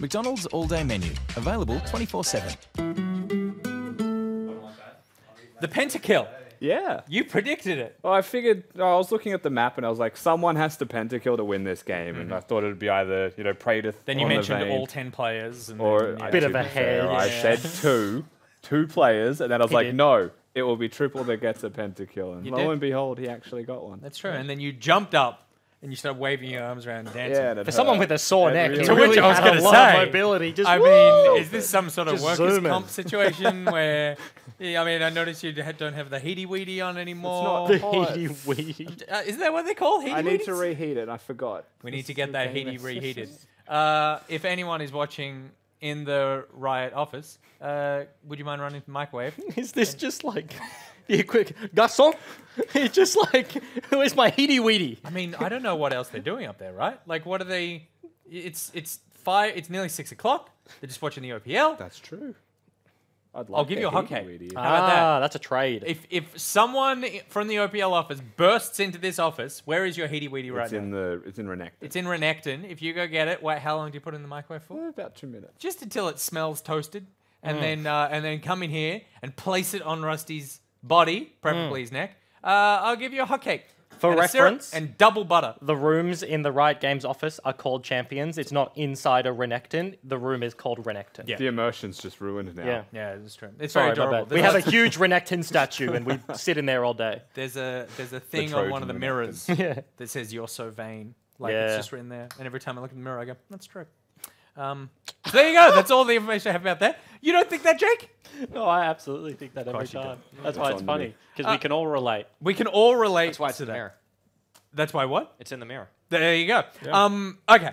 McDonald's all-day menu. Available 24/7. The pentakill. Yeah. You predicted it. Well, I figured, I was looking at the map and I was like, someone has to pentakill to win this game. And I thought it would be either, Praetor Then you on the mentioned vein, all 10 players. And or then, yeah. Bit of to a be fair, head. I Yeah. said two players, and then I was like, did. no, it will be triple that gets a pentakill. And You lo did. and behold, he actually got one. That's true. And then you jumped up and you started waving your arms around and dancing. Yeah, and it For someone hurt. with a sore It neck, really he To hurt. which really I was had a gonna lot say, of mobility. Just I woo! mean, is this some sort of Just workers' zooming. comp situation where, yeah, I mean, I noticed you don't have the heaty weedy on anymore. not the hot. heaty weed. Isn't that what they call heaty I need to weedies? reheat it. I forgot. We need This to get is that the game heaty that's- reheated. If anyone is watching in the Riot office, would you mind running the microwave? Is this just like the quick garçon? He's just like, who is my heaty weedy? I mean, I don't know what else they're doing up there, right? Like, what are they? It's nearly 6 o'clock. They're just watching the OPL. That's true. I'd I'll give you a hot heaty cake. weedy. How about that? That's a trade. If someone from the OPL office bursts into this office, where is your heaty weedy right It's now? it's in Renekton. It's in Renekton. If you go get it, how long do you put it in the microwave for? About 2 minutes. Just until it smells toasted, and then come in here and place it on Rusty's body, preferably his neck. I'll give you a hot cake. For and a syrup reference- and double butter. The rooms in the Riot Games office are called Champions. It's not inside a Renekton. The room is called Renekton. Yeah. The immersion's just ruined now. Yeah. Yeah, it's true. It's Sorry, very my adorable. bad. We have a huge Renekton statue and we sit in there all day. There's a thing on one of the Trojan mirrors Yeah. that says "You're so vain." Like Yeah. it's just written there, and every time I look in the mirror, I go, "That's true." So there you go. That's all the information I have about that. You don't think that, Jake? No, I absolutely think that every course you do. time. That's why It's it's on funny. me. Because we can all relate. We can all relate That's why it's to in the that. mirror. That's why what? It's in the mirror. There you go. Okay.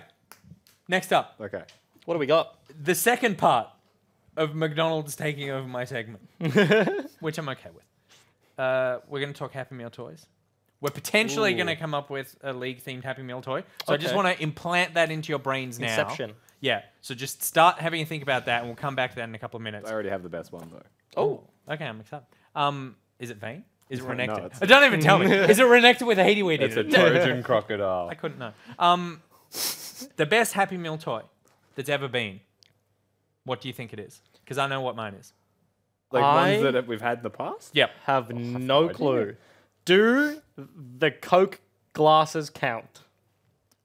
Next up, Okay. What do we got? the second part of McDonald's taking over my segment, which I'm okay with. We're going to talk Happy Meal toys. We're potentially going to come up with a league-themed Happy Meal toy. So I just Okay. want to implant that into your brains now. Inception. Yeah. So just start having a think about that, and we'll come back to that in a couple of minutes. I already have the best one, though. Oh. Okay, I'm excited. Is it vein? Is it No, renected? it's- Don't even tell me. Is it renected with a heady weed It's a in it? Trojan crocodile. I couldn't know. The best Happy Meal toy that's ever been. What do you think it is? Because I know what mine is. Like I- ones that we've had in the past? Yep. Have no idea. clue. Do the Coke glasses count?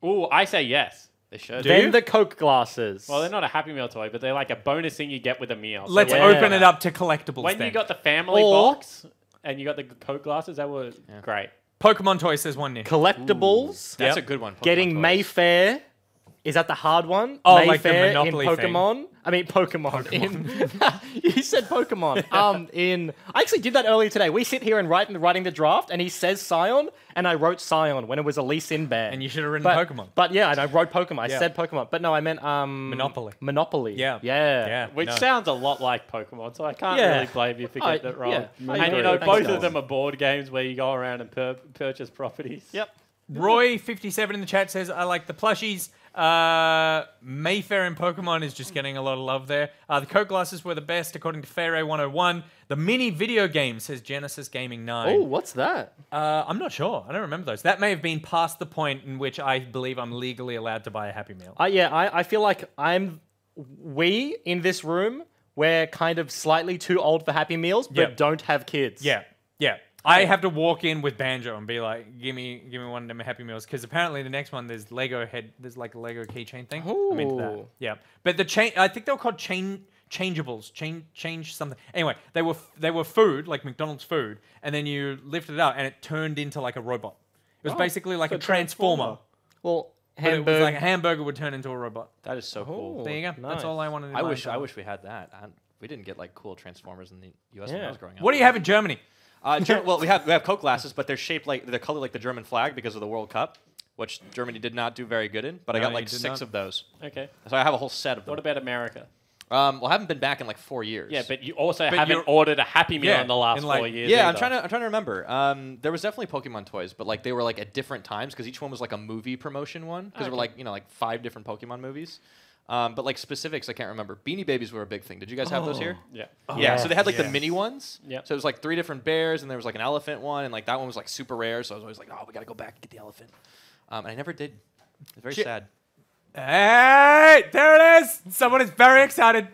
Ooh, I say yes. They should. Do Then you? the Coke glasses. Well, they're not a Happy Meal toy, but they're like a bonus thing you get with a meal. So Let's when- open it up to collectibles When then. you got the family Or- box and you got the Coke glasses, that was great. Pokemon toy says 1 year. collectibles. That's Yep. a good one. Pokemon Getting toys. Mayfair. Is that the hard one? Oh, Mayfair like the Monopoly in thing. Pokemon. I mean Pokemon. You said Pokemon. I actually did that earlier today. We sit here and writing the draft, and he says Scion, and I wrote Scion when it was a Lee Sin ban. And you should have written but, Pokemon. But yeah, and I wrote Pokemon. I Yeah. said Pokemon, but no, I meant Monopoly. Monopoly. Yeah. Yeah. Yeah. Which no. sounds a lot like Pokemon, so I can't Yeah. really blame you for I- getting it wrong. yeah, I And agree. you know, Thanks, both guys. of them are board games where you go around and purchase properties. Yep. Roy57 in the chat says, I like the plushies. Mayfair in Pokemon is just getting a lot of love there. The Coke glasses were the best, according to Fairray 101. The mini video game, says Genesis Gaming 9. Oh, what's that? I'm not sure. I don't remember those. That may have been past the point in which I believe I'm legally allowed to buy a Happy Meal. I feel like we in this room, we're kind of slightly too old for Happy Meals, but Yep. don't have kids. Yeah. I have to walk in with Banjo and be like, give me one of them Happy Meals, because apparently the next one there's there's like a Lego keychain thing. I'm into that. Ooh. Yeah, but I think they were called changeables, change something. Anyway, they were food, like McDonald's food, and then you lifted it up and it turned into like a robot. It was basically like a transformer. Well, But it was like a hamburger would turn into a robot. That is so cool. There you go. nice. That's all I wanted to I buy. wish we had that. We didn't get like cool Transformers in the US when I Yeah. was growing up. What do you have in Germany? Well, we have Coke glasses, but they're shaped like they're colored like the German flag because of the World Cup, which Germany did not do very good in. But I No, got you like did 6 not. of those, Okay. so I have a whole set of them. What about America? Well, I haven't been back in like 4 years. Yeah, but you also But haven't you're- ordered a Happy Meal Yeah, in the last in, like- 4 years. Yeah, either. I'm trying to remember. There was definitely Pokemon toys, but like they were like at different times because each one was like a movie promotion one because there were like like 5 different Pokemon movies. But like specifics, I can't remember. Beanie Babies were a big thing. Did you guys have those here? Yeah. Yeah, so they had like the yes. mini ones. Yeah. So it was like 3 different bears, and there was like an elephant one, and like that one was like super rare. So I was always like, oh, we gotta go back and get the elephant. And I never did. It's very Shit. sad. Hey, there it is. Someone is very excited.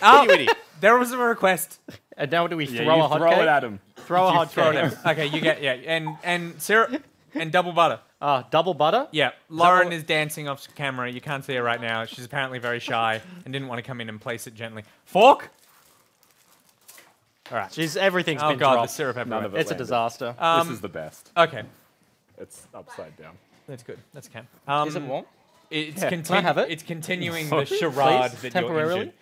Oh, Witty. there was a request. And now do we Yeah, throw you a hot throw cake? it at him. Throw a hot Throw it cake. in. Okay, you get and syrup and double butter. Double butter? Yeah, Lauren is dancing off camera. You can't see her right now. She's apparently very shy and didn't want to come in and place it gently. Fork. All right. Everything's Oh been god, the dropped. syrup everywhere. None of it It's a landed. disaster. This is the best. Okay, It's upside down. that's good. That's okay. Is it warm? It's Yeah. continu- Can I have it? It's continuing the charade Please, that temporarily? you're injured.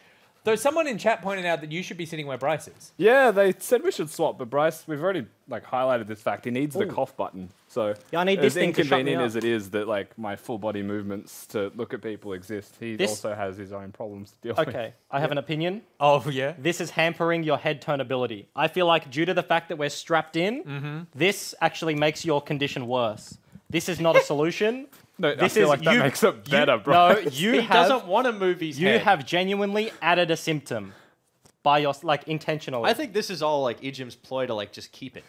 Though someone in chat pointed out that you should be sitting where Bryce is. Yeah, they said we should swap, but Bryce, we've already highlighted this fact. He needs the cough button. So Yeah, I need as this thing to shut me inconvenient up. as it is that my full body movements to look at people exist, he This- also has his own problems to deal with. Okay, I have an opinion. Oh yeah. This is hampering your head turnability. I feel like due to the fact that we're strapped in, this actually makes your condition worse. This is not a solution. No, I This feel is like that you- makes it better, bro. No, you He have doesn't want to move his you head. have genuinely added a symptom by your intentionally. I think this is all Ejim's ploy to just keep it.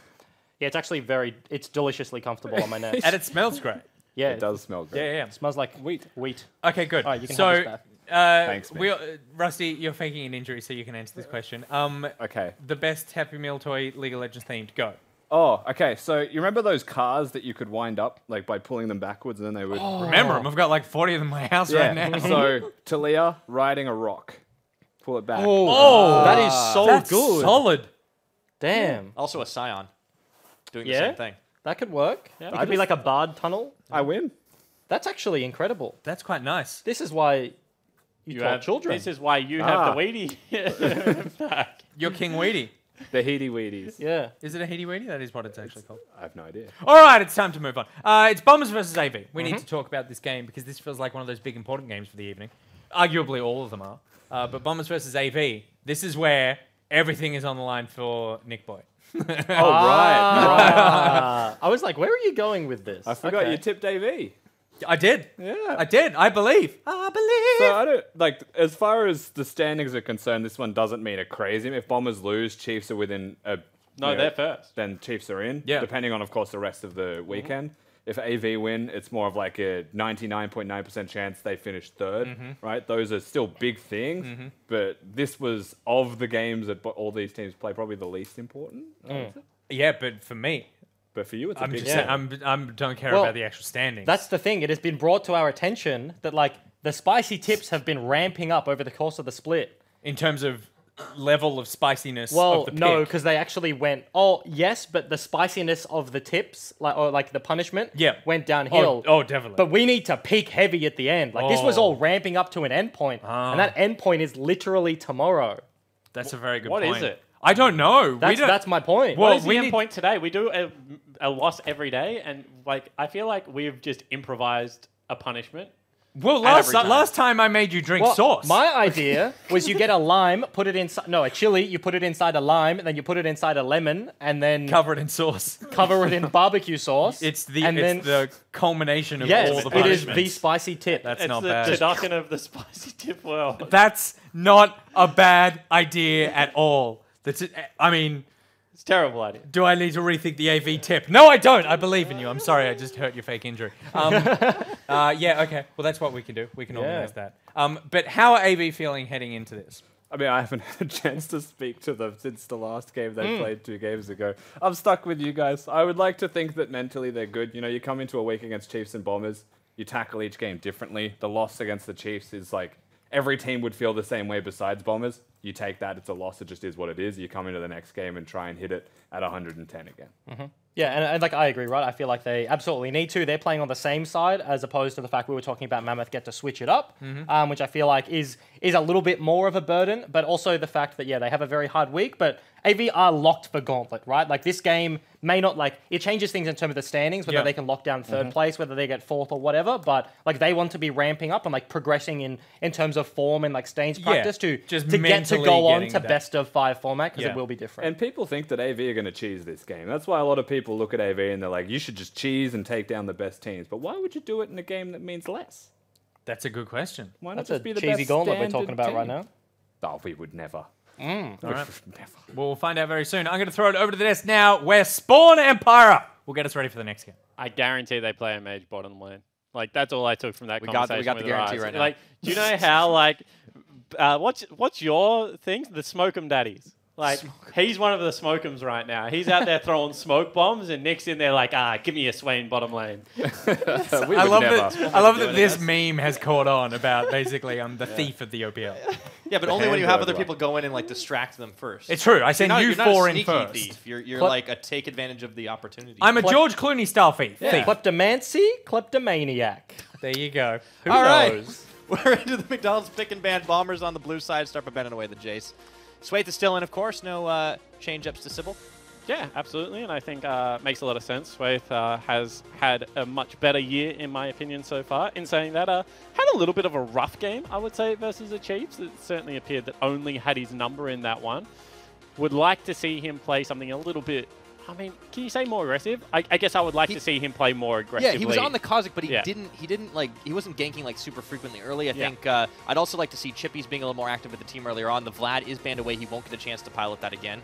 Yeah, it's actually it's deliciously comfortable on my neck. And it smells great. Yeah, It does smell great. Yeah. It smells like wheat. Okay, good. All right, you can so, have this back. Thanks, man. Rusty, you're faking an injury, so you can answer this question. Okay. The best Happy Meal toy, League of Legends themed. Go. Oh, okay. So you remember those cars that you could wind up by pulling them backwards and then they would. Remember them. I've got 40 of them in my house Yeah. right now. So Talia riding a rock. Pull it back. Oh, that is so that's good. solid. Damn, Also a Scion doing the Yeah? same thing. that could work. Yeah. It could be like a bard tunnel. I win. That's actually incredible. That's quite nice. This is why you taught have children. This is why you Ah. have the Weedy back. You're King Weedy. The Heedy Weedies. Yeah. Is it a Heedy Weedy? That is what it's actually called. I have no idea. All right, it's time to move on. It's Bombers versus AV. We need to talk about this game because this feels like one of those big important games for the evening. Arguably, all of them are. But Bombers versus AV, this is where everything is on the line for Nick Boy. Oh, right. I was like, where are you going with this? I forgot Okay. you tipped AV. I did. Yeah. I did. I believe. I believe. So I don't as far as the standings are concerned, this one doesn't mean a crazy. If Bombers lose, Chiefs are within a. No, you know, they're first. Then Chiefs are in. Yeah. Depending on, of course, the rest of the weekend. If AV win, it's more of a 99.9% chance they finish third. Right? Those are still big things, but this was of the games that all these teams play probably the least important. Yeah, but for me, But for you, it's a I'm big. just game. saying, I'm don't care Well, about the actual standings. That's the thing. It has been brought to our attention that the spicy tips have been ramping up over the course of the split. in terms of level of spiciness Well, of the no, pick. because they actually went. Oh, yes, but the spiciness of the tips, the punishment, Yeah. went downhill. Oh, definitely. But we need to peak heavy at the end. This was all ramping up to an endpoint, and that endpoint is literally tomorrow. That's a very good What point. is it? I don't know. That's my point. Well, What is the we end need- point today? We do a loss every day, and I feel like we've just improvised a punishment. Well, every time. last time I made you drink Well, sauce. my idea was you get a lime, put it inside. No, a chili. You put it inside a lime, and then you put it inside a lemon, and then cover it in sauce. cover it in barbecue sauce. It's the and then the culmination of yes, all the it is punishments. the spicy tip. That's It's not the bad. Turducken of the spicy tip world. That's not a bad idea at all. I mean, It's a terrible idea. do I need to rethink the AV tip? No, I don't. I believe in you. I'm sorry. I just hurt your fake injury. Yeah, okay. Well, that's what we can do. We can organize that. But how are AV feeling heading into this? I mean, I haven't had a chance to speak to them since the last game they played 2 games ago. I'm stuck with you guys. I would like to think that mentally they're good. You know, you come into a week against Chiefs and Bombers, you tackle each game differently. The loss against the Chiefs is every team would feel the same way besides Bombers. You take that, it's a loss, it just is what it is. You come into the next game and try and hit it at 110 again. Yeah, and I agree, right? I feel like they absolutely need to. They're playing on the same side as opposed to the fact we were talking about Mammoth get to switch it up, which I feel like is a little bit more of a burden, but also the fact that, they have a very hard week, but AV are locked for Gauntlet, right? This game may not, it changes things in terms of the standings, whether they can lock down third place, whether they get fourth or whatever, but, they want to be ramping up and, progressing in terms of form and, Stains practice to get to mentally go on getting to that. best of 5 format, because Yeah. it will be different. And people think that AV are going to cheese this game. That's why a lot of people look at AV and they're like, you should just cheese and take down the best teams. But why would you do it in a game that means less? That's a good question. Why not That's just a be the cheesy best gauntlet we're standard talking about right team? now. Oh, we would never. All right. Never. We'll find out very soon. I'm going to throw it over to the desk now, where Spawn Empire will get us ready for the next game. I guarantee they play a mage bottom lane. Like, that's all I took from that We got the conversation. guarantee right now. Like, do you know how, like, what's your thing? The Smoke'em Daddies. Like, he's one of the Smoke'ems right now. He's out there throwing smoke bombs, and Nick's in there like, give me a Swain bottom lane. We I would love never. that. I love that this meme has caught on about basically I'm the thief of the OPL. Yeah, but The only when you have Hamburg other one. people go in and like distract them first. It's true. I send You're you not a four in sneaky first. thief. You're Klep- like a take advantage of the opportunity. I'm a George Clooney style thief. Kleptomancy, kleptomaniac. There you go. Who All right. knows? We're into the McDonald's pick and ban. Bombers on the blue side. Start by banning away the Jace. Swaith is still in, of course. No change-ups to Sybil. Yeah, absolutely, and I think makes a lot of sense. Swaith has had a much better year, in my opinion, so far. In saying that, had a little bit of a rough game, I would say, versus the Chiefs. It certainly appeared that only had his number in that one. Would like to see him play something a little bit. I mean, can you say more aggressive? I guess I would like to see him play more aggressively. Yeah, he was on the Kha'Zix, but he Yeah. he wasn't ganking like super frequently early. I Yeah. think I'd also like to see Chippy's being a little more active with the team earlier on. The Vlad is banned away. He won't get a chance to pilot that again.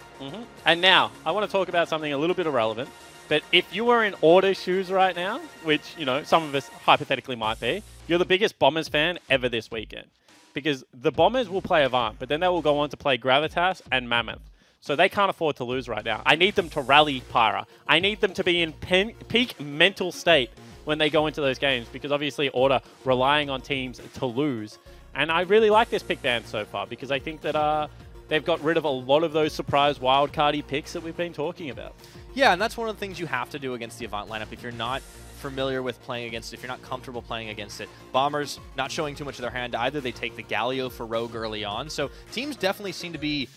And now, I want to talk about something a little bit irrelevant. But if you were in Order's shoes right now, which, you know, some of us hypothetically might be, you're the biggest Bombers fan ever this weekend. Because the Bombers will play Avant, but then they will go on to play Gravitas and Mammoth. So they can't afford to lose right now. I need them to rally Pyra. I need them to be in peak mental state when they go into those games, because obviously Order relying on teams to lose. And I really like this pick band so far, because I think that they've got rid of a lot of those surprise wildcardy picks that we've been talking about. Yeah, and that's one of the things you have to do against the Avant lineup if you're not familiar with playing against it, if you're not comfortable playing against it. Bombers not showing too much of their hand either. They take the Galio for Rogue early on. So teams definitely seem to be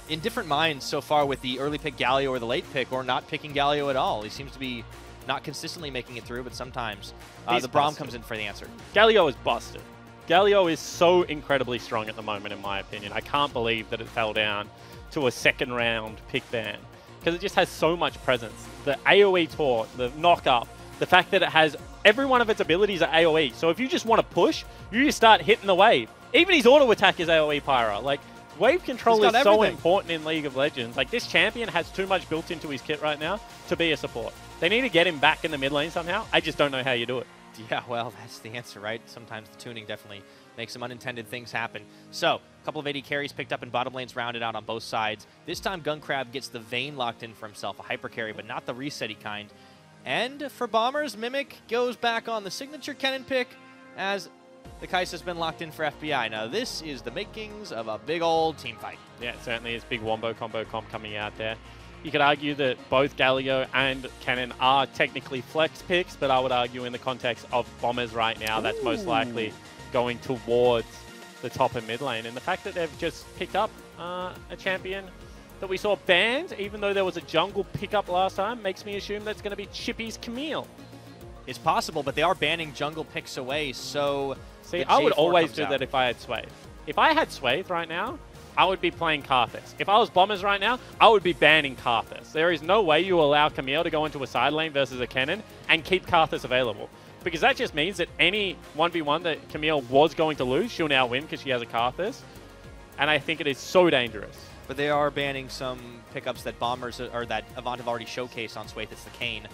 in different minds so far with the early pick Galio or the late pick, or not picking Galio at all. He seems to be not consistently making it through, but sometimes the Braum comes in for the answer. Galio is busted. Galio is so incredibly strong at the moment, in my opinion. I can't believe that it fell down to a second round pick ban, because it just has so much presence. The AoE taunt, the knock up, the fact that it has every one of its abilities are AoE. So if you just want to push, you just start hitting the wave. Even his auto attack is AoE Pyra. Like, wave control is so important in League of Legends. Like, this champion has too much built into his kit right now to be a support. They need to get him back in the mid lane somehow. I just don't know how you do it. Yeah, well, that's the answer, right? Sometimes the tuning definitely makes some unintended things happen. So, a couple of AD carries picked up and bottom lanes rounded out on both sides. This time, Gunkrab gets the Vayne locked in for himself, a hyper carry, but not the reset-y kind. And for Bombers, Mimic goes back on the signature cannon pick as the Kai'Sa's been locked in for FBI. Now, this is the makings of a big old team fight. Yeah, it certainly is. Big Wombo combo comp coming out there. You could argue that both Galio and Cannon are technically flex picks, but I would argue in the context of Bombers right now, that's most likely going towards the top and mid lane. And the fact that they've just picked up a champion that we saw banned, even though there was a jungle pickup last time, makes me assume that's going to be Chippy's Camille. It's possible, but they are banning jungle picks away, so... See, I would always do that if I had Swaith. If I had Swaith right now, I would be playing Karthus. If I was Bombers right now, I would be banning Karthus. There is no way you allow Camille to go into a side lane versus a Cannon and keep Karthus available. Because that just means that any 1v1 that Camille was going to lose, she'll now win because she has a Karthus. And I think it is so dangerous. But they are banning some pickups that Bombers or that Avant have already showcased on Swaith. It's the Kayn.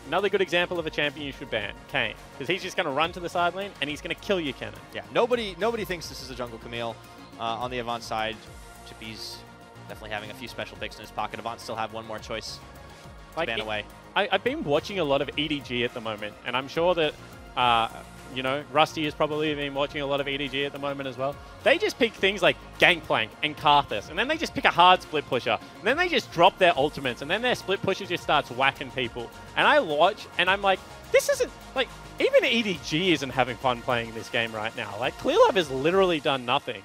Another good example of a champion you should ban, Kayn. Because he's just going to run to the side lane and he's going to kill your Cannon. Yeah, nobody thinks this is a jungle Camille. On the Avant side, Chippy's definitely having a few special picks in his pocket. Avant still have one more choice to ban away. I've been watching a lot of EDG at the moment, and I'm sure that, you know, Rusty has probably been watching a lot of EDG at the moment as well. They just pick things like Gangplank and Karthus, and then they just pick a hard split pusher, and then they just drop their ultimates, and then their split pusher just starts whacking people. And I watch, and I'm like, this isn't, like, even EDG isn't having fun playing this game right now. Like, Clearlove has literally done nothing.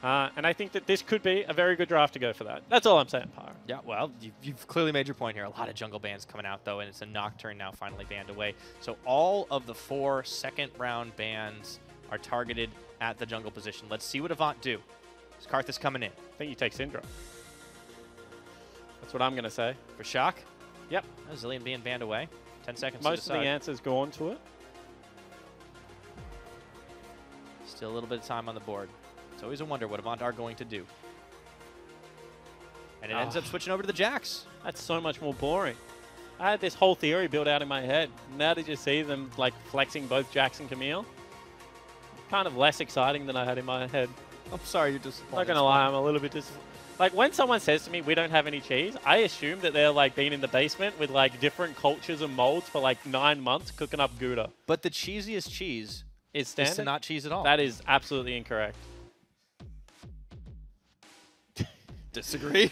And I think that this could be a very good draft to go for that. That's all I'm saying, Pyra. Yeah, well, you've clearly made your point here. A lot of jungle bans coming out, though, and it's a Nocturne now finally banned away. So all of the 4 second-round bans are targeted at the jungle position. Let's see what Avant do. Is Karthus coming in? I think you take Syndra. That's what I'm going to say. For Shock? Yep. Zillion being banned away. 10 seconds Most to of decide. the answer's gone to it. Still a little bit of time on the board. It's always a wonder what Avant are going to do. And it ends up switching over to the Jax. That's so much more boring. I had this whole theory built out in my head. Now did you see them like flexing both Jax and Camille? Kind of less exciting than I had in my head. I'm sorry, you're disappointed. Not gonna lie, I'm a little bit like when someone says to me, we don't have any cheese, I assume that they're like been in the basement with like different cultures and molds for like 9 months cooking up Gouda. But the cheesiest cheese Is standard? is to not cheese at all. That is absolutely incorrect. Disagree.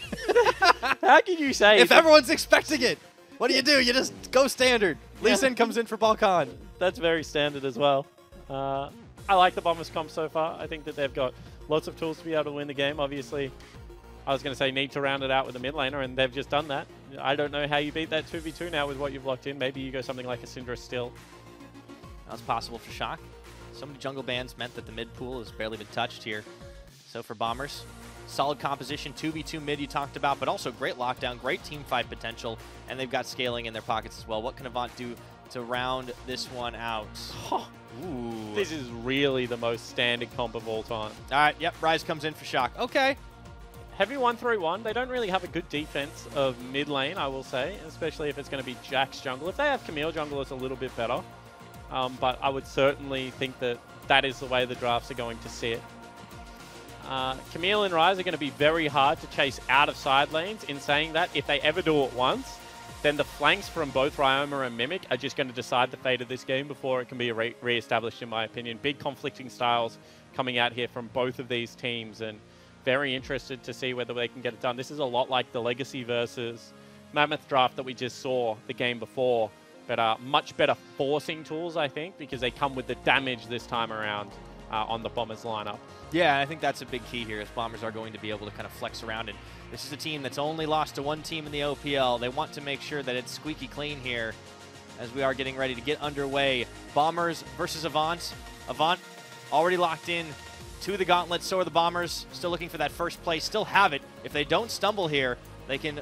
How can you say If everyone's expecting it, what do? You just go standard. Lee Sin comes in for Balkan. That's very standard as well. I like the Bombers comp so far. I think that they've got lots of tools to be able to win the game. Obviously, I was going to say need to round it out with a mid laner, and they've just done that. I don't know how you beat that 2v2 now with what you've locked in. Maybe you go something like a Syndra still. That's possible for Shock. So many jungle bans meant that the mid pool has barely been touched here. So for Bombers, solid composition, 2v2 mid you talked about, but also great lockdown, great team fight potential, and they've got scaling in their pockets as well. What can Avant do to round this one out? Ooh. This is really the most standard comp of all time. All right, yep, Rise comes in for Shock. Okay. Heavy 1-3-1. They don't really have a good defense of mid lane, I will say, especially if it's going to be Jax jungle. If they have Camille jungle, it's a little bit better. But I would certainly think that that is the way the drafts are going to sit. Camille and Rise are going to be very hard to chase out of side lanes. In saying that, if they ever do it once, then the flanks from both Ryoma and Mimic are just going to decide the fate of this game before it can be re-established, in my opinion. Big conflicting styles coming out here from both of these teams, and very interested to see whether they can get it done. This is a lot like the Legacy versus Mammoth draft that we just saw the game before, but much better forcing tools, I think, because they come with the damage this time around on the Bombers lineup. Yeah, I think that's a big key here, as Bombers are going to be able to kind of flex around it. This is a team that's only lost to one team in the OPL. They want to make sure that it's squeaky clean here as we are getting ready to get underway. Bombers versus Avant. Avant already locked in to the gauntlet. So are the Bombers, still looking for that first place, still have it. If they don't stumble here, they can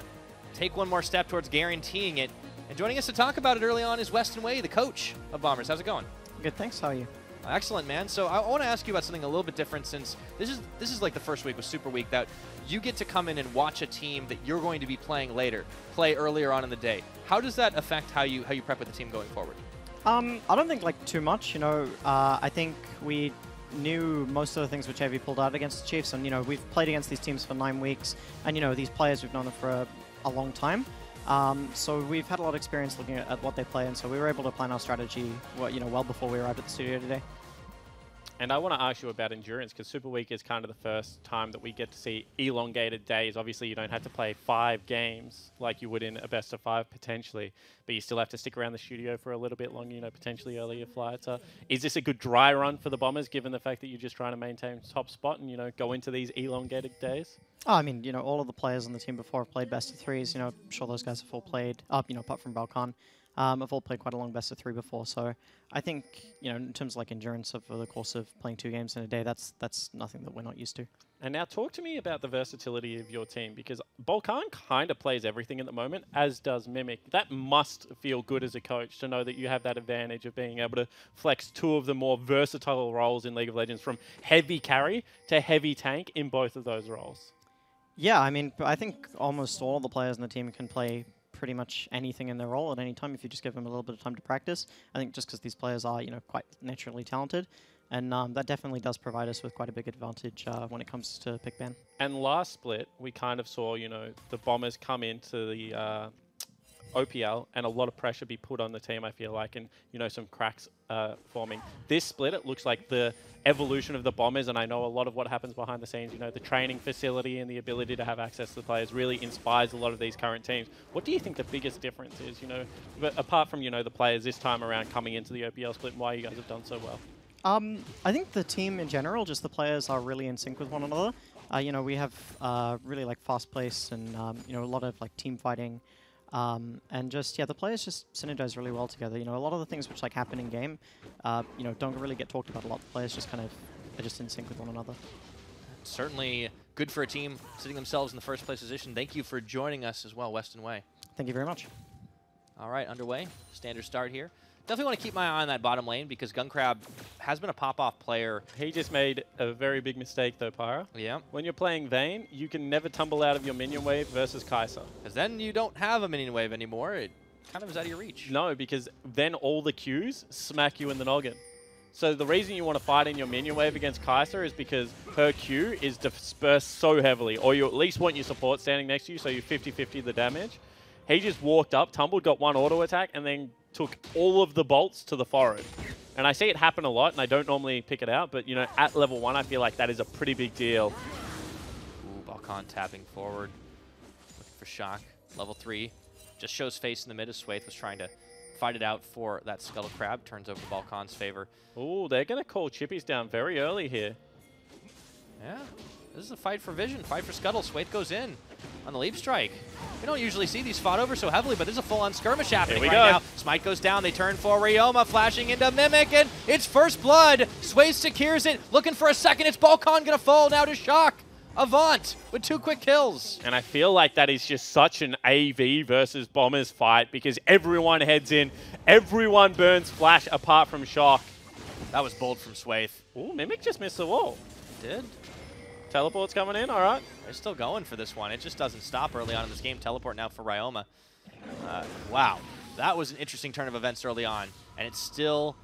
take one more step towards guaranteeing it. And joining us to talk about it early on is Weston Wei, the coach of Bombers. How's it going? Good, thanks. How are you? Excellent, man. So I want to ask you about something a little bit different, since this is like the first week was Super Week that you get to come in and watch a team that you're going to be playing later play earlier on in the day. How does that affect how you prep with the team going forward? I don't think like too much. You know, I think we knew most of the things which AV pulled out against the Chiefs, and you know we've played against these teams for 9 weeks, and you know these players we've known them for a long time. So we've had a lot of experience looking at what they play, and so we were able to plan our strategy, well before we arrived at the studio today. And I want to ask you about endurance, because Super Week is kind of the first time that we get to see elongated days. Obviously, you don't have to play 5 games like you would in a best of 5 potentially, but you still have to stick around the studio for a little bit longer, you know, potentially earlier flights. Is this a good dry run for the Bombers, given the fact that you're just trying to maintain top spot and, you know, go into these elongated days? Oh, I mean, you know, all of the players on the team before have played best of 3s. You know, I'm sure those guys have all played, you know, apart from Balkan. I've all played quite a long best of 3 before, so I think, you know, in terms of like endurance over the course of playing 2 games in a day, that's nothing that we're not used to. And now talk to me about the versatility of your team, because Balkan kind of plays everything at the moment, as does Mimic. That must feel good as a coach to know that you have that advantage of being able to flex 2 of the more versatile roles in League of Legends, from heavy carry to heavy tank in both of those roles. Yeah, I mean, I think almost all the players in the team can play pretty much anything in their role at any time if you just give them a little bit of time to practice. I think just because these players are, you know, quite naturally talented, and that definitely does provide us with quite a big advantage when it comes to pick ban. And last split, we kind of saw, you know, the Bombers come into the OPL and a lot of pressure be put on the team, I feel like, and, you know, some cracks forming. This split, it looks like the evolution of the Bombers, and I know a lot of what happens behind the scenes, you know, the training facility and the ability to have access to the players really inspires a lot of these current teams. What do you think the biggest difference is, you know, but apart from, you know, the players this time around coming into the OPL split, and why you guys have done so well? I think the team in general, just the players are really in sync with one another. You know, we have really like fast pace and, you know, a lot of like team fighting. And just, yeah, the players just synergize really well together. You know, a lot of the things which like happen in game, you know, don't really get talked about a lot. The players just kind of are just in sync with one another. Certainly good for a team sitting themselves in the first place position. Thank you for joining us as well, Weston Wei. Thank you very much. All right, underway. Standard start here. Definitely want to keep my eye on that bottom lane, because Gunkrab has been a pop-off player. He just made a very big mistake, though, Pyra. Yeah. When you're playing Vayne, you can never tumble out of your minion wave versus Kai'Sa. Because then you don't have a minion wave anymore. It kind of is out of your reach. No, because then all the Qs smack you in the noggin. So the reason you want to fight in your minion wave against Kai'Sa is because her Q is dispersed so heavily, or you at least want your support standing next to you, so you 50-50 the damage. He just walked up, tumbled, got one auto attack, and then took all of the bolts to the forehead. And I see it happen a lot, and I don't normally pick it out, but you know, at level 1, I feel like that is a pretty big deal. Ooh, Balkan tapping forward, looking for Shock. Level 3, just shows face in the mid as Swathe was trying to fight it out for that Scuttle Crab. Turns over to Balkan's favor. Ooh, they're going to call Chippies down very early here. Yeah, this is a fight for vision, fight for Scuttle. Swathe goes in on the leap strike. We don't usually see these fought over so heavily, but there's a full-on skirmish happening right now. Smite goes down, they turn for Ryoma, flashing into Mimic, and it's first blood. Swathe secures it, looking for a second. It's Balkan gonna fall now to Shock. Avant with 2 quick kills. And I feel like that is just such an AV versus Bombers fight because everyone heads in, everyone burns Flash apart from Shock. That was bold from Swathe. Ooh, Mimic just missed the wall. Did. Teleport's coming in, all right. They're still going for this one. It just doesn't stop early on in this game. Teleport now for Ryoma. Wow, that was an interesting turn of events early on. And it's still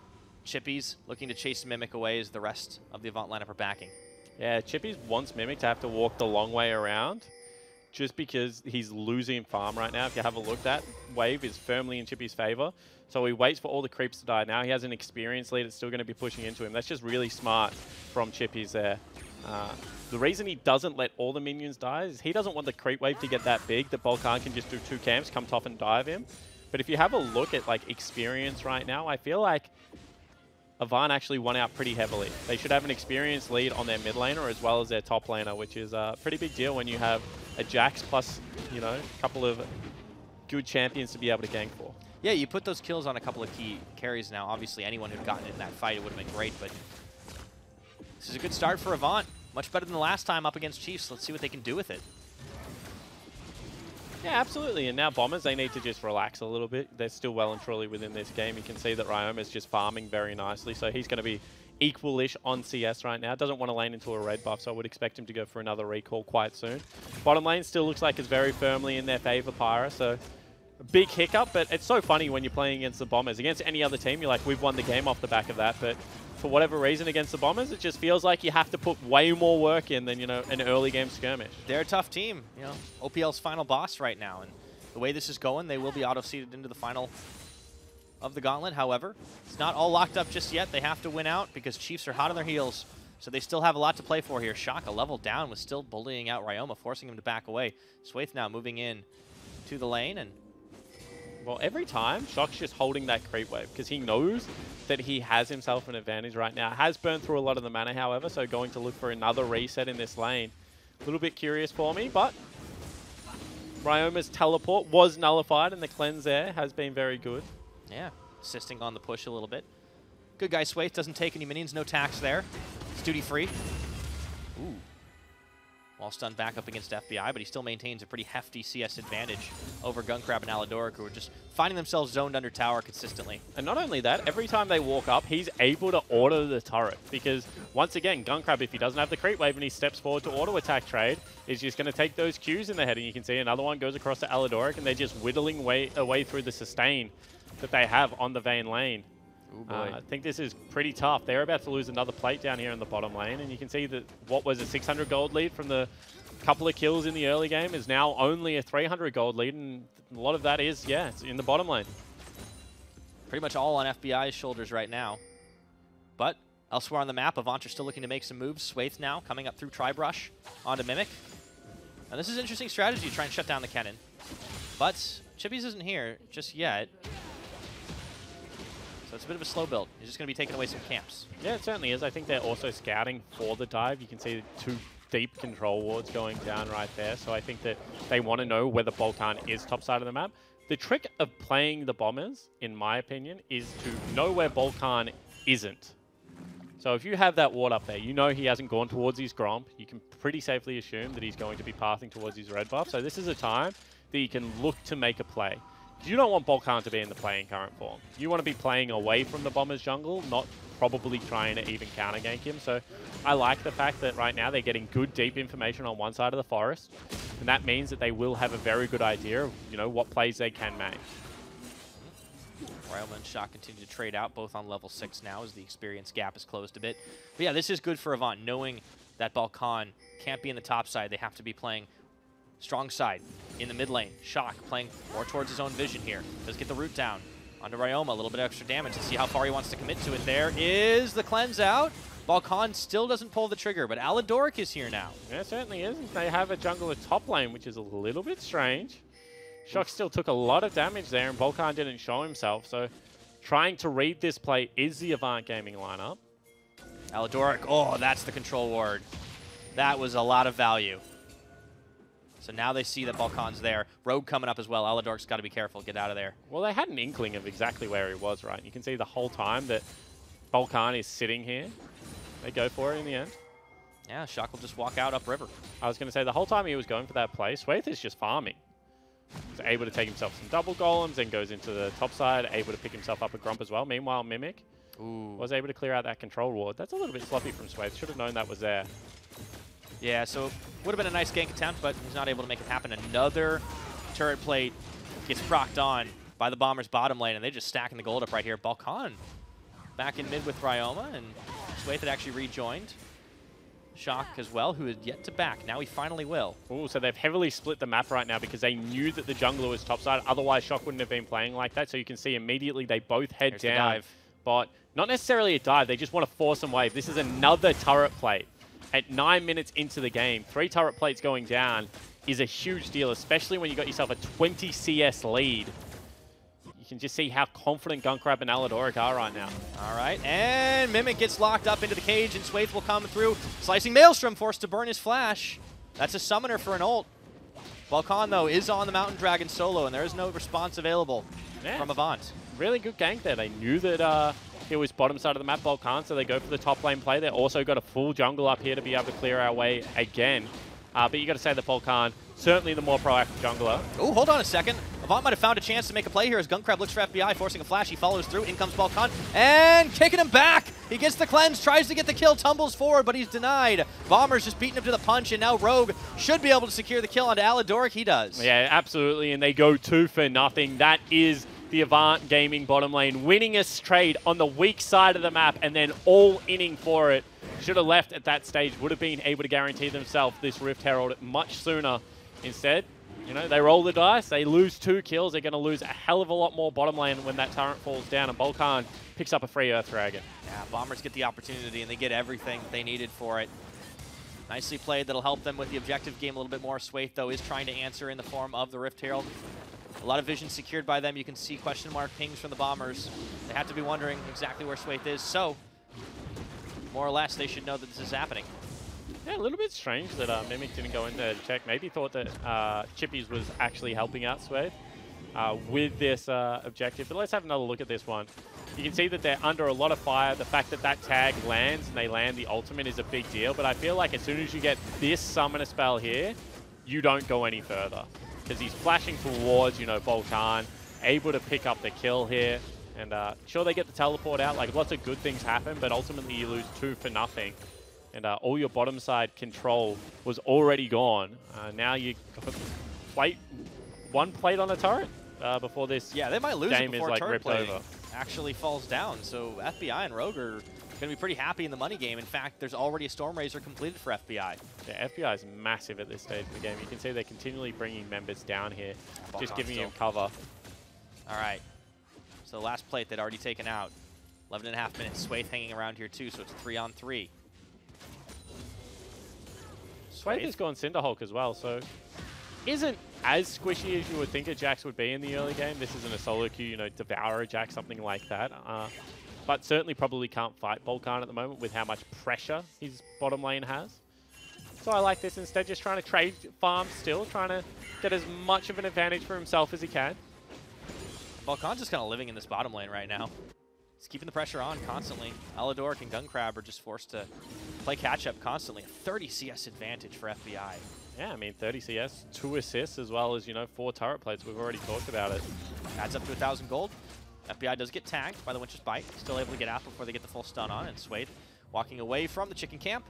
Chippies looking to chase Mimic away as the rest of the Avant lineup are backing. Yeah, Chippies wants Mimic to have to walk the long way around just because he's losing farm right now. If you have a look, that wave is firmly in Chippy's favor. So he waits for all the creeps to die. Now he has an experienced lead that's still going to be pushing into him. That's just really smart from Chippies there. The reason he doesn't let all the minions die is he doesn't want the creep wave to get that big that Balkan can just do 2 camps, come top and dive him. But if you have a look at like experience right now, I feel like Avant actually won out pretty heavily. They should have an experienced lead on their mid laner as well as their top laner, which is a pretty big deal when you have a Jax plus, you know, a couple of good champions to be able to gank for. Yeah, you put those kills on a couple of key carries now. Obviously, anyone who'd gotten in that fight, it would have been great, but this is a good start for Avant. Much better than the last time up against Chiefs. Let's see what they can do with it. Yeah, absolutely. And now Bombers, they need to just relax a little bit. They're still well and truly within this game. You can see that Ryoma is just farming very nicely. So he's going to be equal-ish on CS right now. Doesn't want to lane into a red buff, so I would expect him to go for another recall quite soon. Bottom lane still looks like it's very firmly in their favor, Pyra. So a big hiccup, but it's so funny when you're playing against the Bombers. Against any other team, you're like, we've won the game off the back of that. But for whatever reason against the Bombers, it just feels like you have to put way more work in than, you know, an early game skirmish. They're a tough team. You know, OPL's final boss right now, and the way this is going, they will be auto-seeded into the final of the gauntlet. However, it's not all locked up just yet. They have to win out because Chiefs are hot on their heels, so they still have a lot to play for here. Shock, a level down, was still bullying out Ryoma, forcing him to back away. Swathe now moving in to the lane, and well, every time, Shock's just holding that creep wave because he knows that he has himself an advantage right now. Has burned through a lot of the mana, however, so going to look for another reset in this lane. A little bit curious for me, but Ryoma's teleport was nullified and the cleanse there has been very good. yeah, assisting on the push a little bit. Good guy Swathe, doesn't take any minions, no tax there. It's duty-free. Ooh. While stunned back up against FBI, but he still maintains a pretty hefty CS advantage over Gunkrab and Aladoric, who are just finding themselves zoned under tower consistently. And not only that, every time they walk up, he's able to auto the turret. Because, once again, Gunkrab, if he doesn't have the creep wave and he steps forward to auto-attack trade, is just going to take those Qs in the head. And you can see another one goes across to Aladoric, and they're just whittling away through the sustain that they have on the Vayne lane. Ooh, boy. I think this is pretty tough. They're about to lose another plate down here in the bottom lane, and you can see that what was a 600 gold lead from the couple of kills in the early game is now only a 300 gold lead, and a lot of that is, yeah, it's in the bottom lane. Pretty much all on FBI's shoulders right now. But elsewhere on the map, Avant are still looking to make some moves. Swathe now coming up through Tribrush onto Mimic. Now this is an interesting strategy to try and shut down the cannon. But Chippies isn't here just yet. So it's a bit of a slow build. He's just going to be taking away some camps. Yeah, it certainly is. I think they're also scouting for the dive. You can see 2 deep control wards going down right there. So I think that they want to know whether Balkan is top side of the map. The trick of playing the Bombers, in my opinion, is to know where Balkan isn't. So if you have that ward up there, you know he hasn't gone towards his Gromp. You can pretty safely assume that he's going to be pathing towards his red buff. So this is a time that you can look to make a play. You don't want Balkan to be in the play in current form. You want to be playing away from the Bombers jungle, not probably trying to even counter gank him. So I like the fact that right now they're getting good deep information on one side of the forest, and that means that they will have a very good idea of, you know, what plays they can make. Ryoma and Shock continue to trade out, both on level 6 now as the experience gap is closed a bit. But yeah, this is good for Avant, knowing that Balkan can't be in the top side. They have to be playing strong side in the mid lane. Shock playing more towards his own vision here. Does get the root down. Onto Ryoma, a little bit of extra damage to see how far he wants to commit to it. There is the cleanse out. Balkan still doesn't pull the trigger, but Aladoric is here now. Yeah, it certainly is. They have a jungler top lane, which is a little bit strange. Shock still took a lot of damage there, and Balkan didn't show himself, so trying to read this play is the Avant Gaming lineup. Aladoric, oh, that's the control ward. That was a lot of value. So now they see that Balkan's there. Rogue coming up as well. Aladoric's got to be careful. Get out of there. Well, they had an inkling of exactly where he was, right? You can see the whole time that Balkan is sitting here. They go for it in the end. Yeah, Shock will just walk out upriver. I was going to say, the whole time he was going for that play, Swathe is just farming. He's able to take himself some double golems, then goes into the top side, able to pick himself up a Grump as well. Meanwhile, Mimic was able to clear out that control ward. That's a little bit sloppy from Swathe. Should have known that was there. Yeah, so would have been a nice gank attempt, but he's not able to make it happen. Another turret plate gets procced on by the Bombers bottom lane, and they're just stacking the gold up right here. Balkan back in mid with Ryoma, and Swathe had actually rejoined. Shock as well, who had yet to back. Now he finally will. Oh, so they've heavily split the map right now because they knew that the jungler was topside. Otherwise, Shock wouldn't have been playing like that. So you can see immediately they both head Here's the down. dive. But not necessarily a dive. They just want to force some wave. This is another turret plate. At 9 minutes into the game, 3 turret plates going down is a huge deal, especially when you got yourself a 20 CS lead. You can just see how confident Gunkrab and Aladoric are right now. All right, and Mimic gets locked up into the cage, and Swathe will come through. Slicing Maelstrom, forced to burn his flash. That's a summoner for an ult. Balkan, though, is on the Mountain Dragon solo, and there is no response available from Avant. Really good gank there. They knew that it was bottom side of the map, Balkan, so they go for the top lane play. They also got a full jungle up here to be able to clear our way again. But you got to say that Balkan, certainly the more proactive jungler. Oh, hold on a second. Avant might have found a chance to make a play here as Gunkrab looks for FBI, forcing a flash. He follows through. In comes Balkan, and kicking him back. He gets the cleanse, tries to get the kill, tumbles forward, but he's denied. Bomber's just beating him to the punch, and now Rogue should be able to secure the kill onto Aladoric. He does. Yeah, absolutely, and they go 2 for nothing. That is the Avant Gaming bottom lane, winning a trade on the weak side of the map and then all inning for it. Should have left at that stage, would have been able to guarantee themselves this Rift Herald much sooner. Instead, you know, they roll the dice, they lose 2 kills, they're going to lose a hell of a lot more bottom lane when that turret falls down, and Balkan picks up a free Earth Dragon. Yeah, Bombers get the opportunity, and they get everything they needed for it. Nicely played. That'll help them with the objective game a little bit more. Swathe, though, is trying to answer in the form of the Rift Herald. A lot of vision secured by them. You can see question mark pings from the Bombers. They have to be wondering exactly where Swathe is, so more or less they should know that this is happening. Yeah, a little bit strange that Mimic didn't go in to check. Maybe thought that Chippies was actually helping out Swathe with this objective. But let's have another look at this one. You can see that they're under a lot of fire. The fact that that tag lands and they land the ultimate is a big deal. But I feel like as soon as you get this summoner spell here, you don't go any further. Because he's flashing towards, you know, Balkan, able to pick up the kill here. And sure, they get the teleport out. Like, lots of good things happen, but ultimately you lose 2 for nothing. And all your bottom side control was already gone. Now you plate 1 plate on a turret before this. Yeah, they might lose game it before is like turret ripped plating over. actually falls down. So FBI and Rogue are going to be pretty happy in the money game. In fact, there's already a Stormraiser completed for FBI. Yeah, FBI is massive at this stage of the game. You can see they're continually bringing members down here, just giving him cover. All right. So last plate they'd already taken out. 11.5 minutes. Swathe hanging around here too, so it's 3-on-3. Swathe has gone Cinderhulk as well, so isn't as squishy as you would think a Jax would be in the early game. This isn't a solo queue, you know, devour a Jax, something like that. But certainly probably can't fight Balkan at the moment with how much pressure his bottom lane has. So I like this instead, just trying to trade farm still, trying to get as much of an advantage for himself as he can. Balkan's just kind of living in this bottom lane right now. He's keeping the pressure on constantly. Aladoric and Gunkrab are just forced to play catch-up constantly. A 30 CS advantage for FBI. Yeah, I mean, 30 CS, 2 assists, as well as, you know, 4 turret plates. We've already talked about it. Adds up to 1,000 gold. FBI does get tagged by the Winter's Bite. Still able to get out before they get the full stun on. And Swathe walking away from the chicken camp.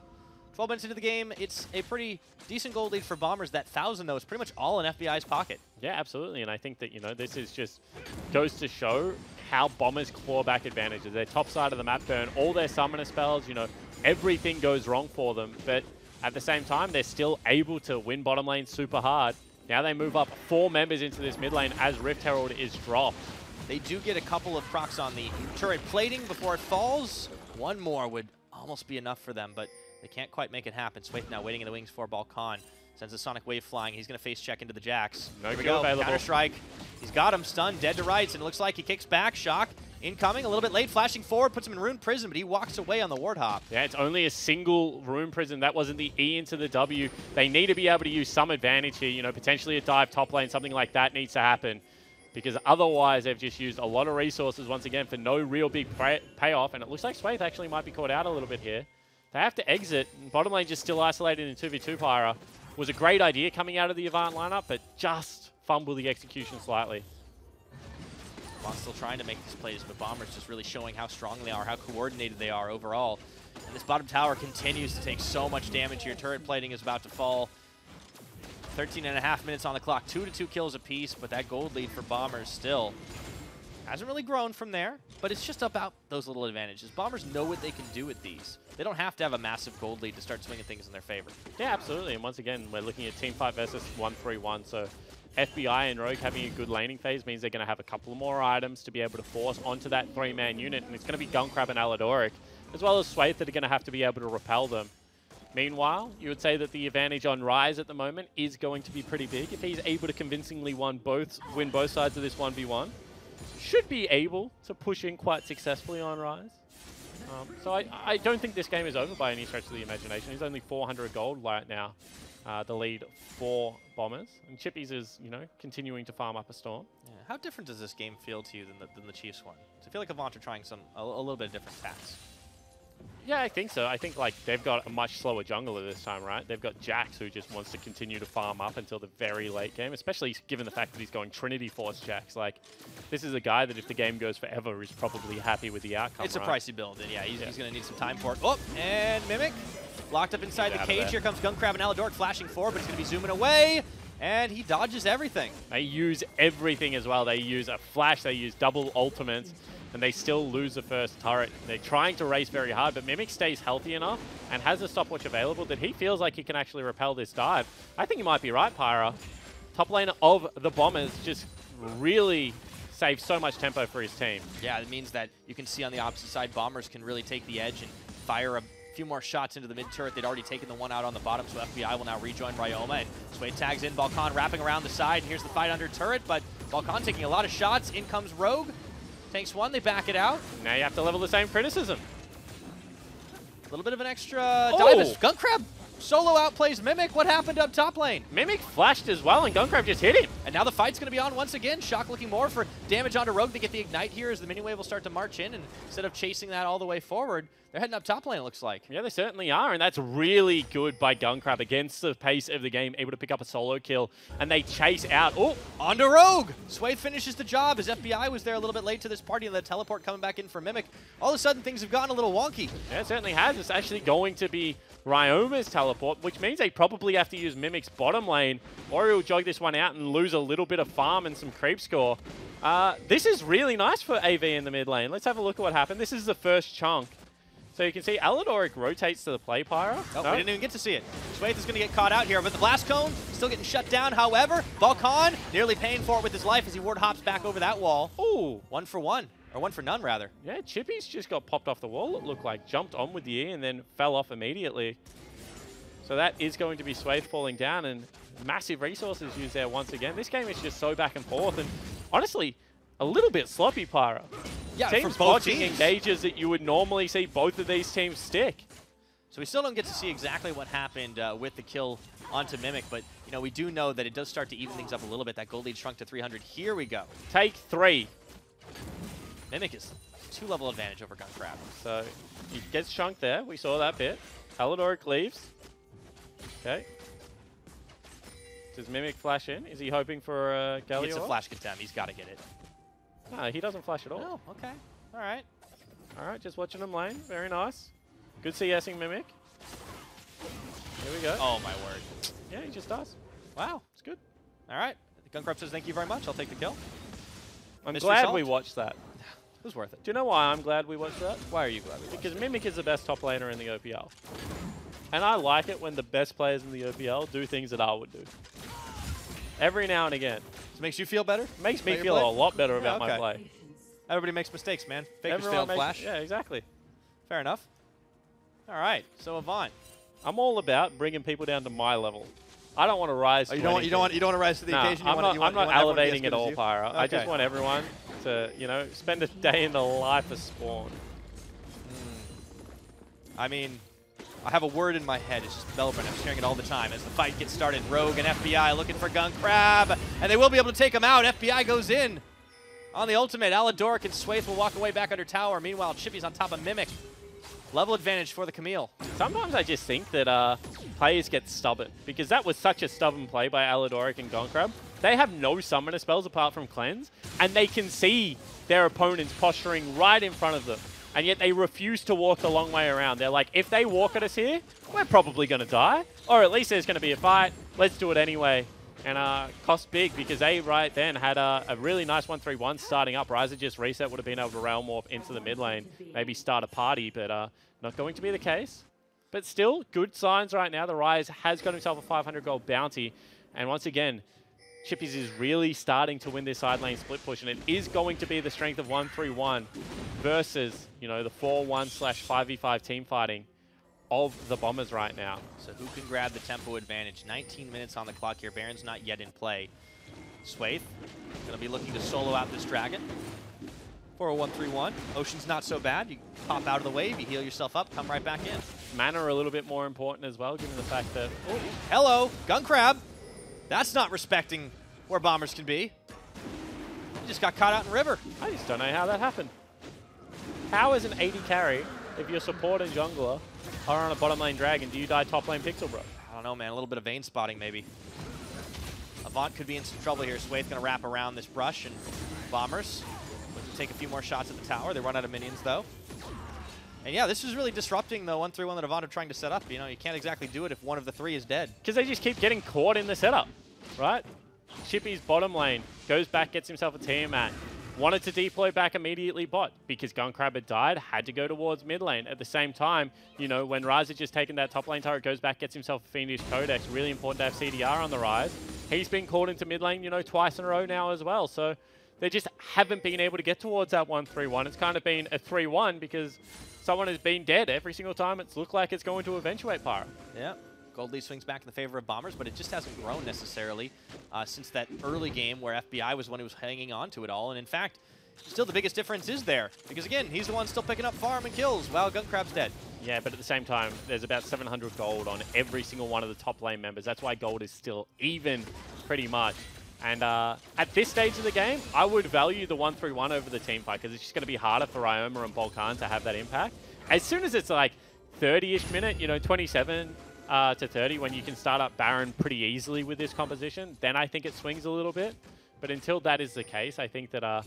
12 minutes into the game, it's a pretty decent gold lead for Bombers. That 1,000, though, is pretty much all in FBI's pocket. Yeah, absolutely. And I think that, you know, this is just goes to show how Bombers claw back advantages. Their top side of the map burn all their summoner spells, you know, everything goes wrong for them. But at the same time, they're still able to win bottom lane super hard. Now they move up 4 members into this mid lane as Rift Herald is dropped. They do get a couple of procs on the turret plating before it falls. One more would almost be enough for them, but they can't quite make it happen. Swayth now waiting in the wings for Balkan. Sends a Sonic Wave flying. He's going to face check into the Jax. No Here we kill go. available. Counter-strike. He's got him stunned, dead to rights, and it looks like he kicks back. Shock incoming, a little bit late, flashing forward, puts him in Rune Prison, but he walks away on the Ward Hop. Yeah, it's only a single Rune Prison. That wasn't the E into the W. They need to be able to use some advantage here. You know, potentially a dive top lane, something like that needs to happen. Because otherwise, they've just used a lot of resources once again for no real big payoff. And it looks like Swayth actually might be caught out a little bit here. They have to exit. Bottom lane just still isolated in 2v2 Pyra. Was a great idea coming out of the Avant lineup, but just fumbled the execution slightly. Avant's still trying to make these plays, but Bombers just really showing how strong they are, how coordinated they are overall. And this bottom tower continues to take so much damage here. Turret plating is about to fall. 13.5 minutes on the clock, 2 kills apiece, but that gold lead for Bombers still hasn't really grown from there, but it's just about those little advantages. Bombers know what they can do with these. They don't have to have a massive gold lead to start swinging things in their favor. Yeah, absolutely. And once again, we're looking at team fight versus 1-3-1. So FBI and Rogue having a good laning phase means they're going to have a couple more items to be able to force onto that 3-man unit. And it's going to be Gunkrab and Aladoric, as well as Swayth, that are going to have to be able to repel them. Meanwhile, you would say that the advantage on Ryze at the moment is going to be pretty big. If he's able to convincingly win both sides of this 1v1, should be able to push in quite successfully on Ryze. So I don't think this game is over by any stretch of the imagination. He's only 400 gold right now, the lead for Bombers. And Chippies is, you know, continuing to farm up a storm. Yeah. How different does this game feel to you than the Chiefs one? So I feel like Avant are trying a little bit of different tactics. Yeah, I think so. I think like they've got a much slower jungler this time, right? They've got Jax, who just wants to continue to farm up until the very late game, especially given the fact that he's going Trinity Force Jax. Like, this is a guy that if the game goes forever is probably happy with the outcome. It's a right? pricey build, and yeah, he's going to need some time for it. Oh, and Mimic locked up inside the cage. Here comes Gunkrab and Aladoric flashing forward, but he's going to be zooming away, and he dodges everything. They use everything as well. They use a flash, they use double ultimates, and they still lose the first turret. They're trying to race very hard, but Mimic stays healthy enough and has a stopwatch available that he feels like he can actually repel this dive. I think you might be right, Pyra. Top lane of the Bombers just really saves so much tempo for his team. Yeah, it means that you can see on the opposite side, Bombers can really take the edge and fire a few more shots into the mid turret. They'd already taken the one out on the bottom, so FBI will now rejoin Ryoma. And Sway tags in, Balkan wrapping around the side, and here's the fight under turret, but Balkan taking a lot of shots. In comes Rogue. Takes one, they back it out. Now you have to level the same criticism. A little bit of an extra dive as Gunkrab solo outplays Mimic. What happened up top lane? Mimic flashed as well, and Gunkrab just hit him. And now the fight's going to be on once again. Shock looking more for damage onto Rogue. They get the Ignite here as the mini wave will start to march in, and instead of chasing that all the way forward, they're heading up top lane, it looks like. Yeah, they certainly are, and that's really good by Gunkrab against the pace of the game, able to pick up a solo kill, and they chase out. Oh, onto Rogue. Swayth finishes the job as FBI was there a little bit late to this party, and the teleport coming back in for Mimic. All of a sudden, things have gotten a little wonky. Yeah, it certainly has. It's actually going to be Ryoma's teleport, which means they probably have to use Mimic's bottom lane, or he'll jog this one out and lose a little bit of farm and some creep score. This is really nice for AV in the mid lane. Let's have a look at what happened. This is the first chunk. So you can see Aladoric rotates to the play Pyra. Oh, we didn't even get to see it. Swayth is going to get caught out here, but the Blast Cone still getting shut down. However, Balkan nearly paying for it with his life as he ward hops back over that wall. Ooh. 1 for 1. Or 1 for none, rather. Yeah, Chippy's just got popped off the wall, it looked like. Jumped on with the E and then fell off immediately. So that is going to be Swayth falling down, and massive resources used there once again. This game is just so back and forth, and honestly, a little bit sloppy, Pyra. Yeah, teams for both blocking teams. engages that you would normally see both of these teams stick. So we still don't get to see exactly what happened with the kill onto Mimic, but you know we do know that it does start to even things up a little bit. That gold lead shrunk to 300. Here we go. Take 3. Mimic is 2-level advantage over Gunkrab. So he gets chunked there. We saw that bit. Aladoric leaves. Okay. Does Mimic flash in? Is he hoping for a Galio? It's a flash contempt. He's got to get it. No, he doesn't flash at all. Oh, okay. All right. All right, just watching him lane. Very nice. Good CSing Mimic. Here we go. Oh, my word. Yeah, he just does. Wow. It's good. All right. Gunkrab says thank you very much. I'll take the kill. I'm Mr. glad Salt? we watched that. It was worth it. Do you know why I'm glad we watched that? Why are you glad we watched Because it? Mimic is the best top laner in the OPL. And I like it when the best players in the OPL do things that I would do. Every now and again. This makes you feel better? Makes me About your feel play? a lot better about Yeah, my okay. play. Everybody makes mistakes, man. Fakers Everyone fail makes- Flash. Yeah, exactly. Fair enough. All right, so Avant. I'm all about bringing people down to my level. I don't want to rise. Oh, to you don't want anything. to rise to the No, occasion. I'm not you want everyone to be as elevating good it as all, you? Pyro. I just Okay. want everyone to, you know, spend a day in the life of Spawn. I mean, I have a word in my head. It's just Belbrin. I'm hearing it all the time as the fight gets started. Rogue and FBI looking for Gun Crab, and they will be able to take him out. FBI goes in on the ultimate. Aladoric and Swaith will walk away back under tower. Meanwhile, Chippy's on top of Mimic. Level advantage for the Camille. Sometimes I just think that players get stubborn, because that was such a stubborn play by Aladoric and Goncrab. They have no summoner spells apart from Cleanse, and they can see their opponents posturing right in front of them, and yet they refuse to walk the long way around. They're like, if they walk at us here, we're probably going to die, or at least there's going to be a fight. Let's do it anyway. And cost big, because they right then had a really nice 1-3-1 starting up. Ryzer just reset, would have been able to Realm Warp into the mid lane, maybe start a party, but not going to be the case. But still, good signs right now. The Ryze has got himself a 500 gold bounty. And once again, Chippies is really starting to win this side lane split push, and it is going to be the strength of 1-3-1 versus, you know, the 4-1/5v5 team fighting of the Bombers right now. So who can grab the tempo advantage? 19 minutes on the clock here. Baron's not yet in play. Swaith going to be looking to solo out this dragon. 4-1-3-1. Ocean's not so bad. You pop out of the wave, you heal yourself up, come right back in. Mana are a little bit more important as well, given the fact that... Oh, hello, Gun Crab. That's not respecting where Bombers can be. He just got caught out in river. I just don't know how that happened. How is an 80 carry if your support and jungler are on a bottom lane dragon? Do you die top lane pixel, bro? I don't know, man. A little bit of vein spotting, maybe. Avant could be in some trouble here. Swaith going to wrap around this brush, and Bombers looking to take a few more shots at the tower. They run out of minions, though. And yeah, this is really disrupting the 1-3-1 that Avant are trying to set up. You know, you can't exactly do it if one of the three is dead. Because they just keep getting caught in the setup, right? Chippy's bottom lane goes back, gets himself a Tiamat. Wanted to deploy back immediately bot because Guncrab had died, had to go towards mid lane. At the same time, you know, when Ryze had just taken that top lane turret, goes back, gets himself a Fiendish Codex. Really important to have CDR on the rise. He's been called into mid lane, you know, twice in a row now as well. So they just haven't been able to get towards that 1-3-1. It's kind of been a 3-1 because someone has been dead every single time it's looked like it's going to eventuate Pyro. Yeah. Gold Leaf swings back in the favor of Bombers, but it just hasn't grown necessarily since that early game where FBI was the one who was hanging on to it all. And in fact, still the biggest difference is there. Because again, he's the one still picking up farm and kills while Guncrab's dead. Yeah, but at the same time, there's about 700 gold on every single one of the top lane members. That's why gold is still even, pretty much. And at this stage of the game, I would value the 1-3-1 over the team fight, because it's just going to be harder for Ryoma and Volcan to have that impact. As soon as it's like 30-ish minute, you know, 27 to 30, when you can start up Baron pretty easily with this composition, then I think it swings a little bit. But until that is the case, I think that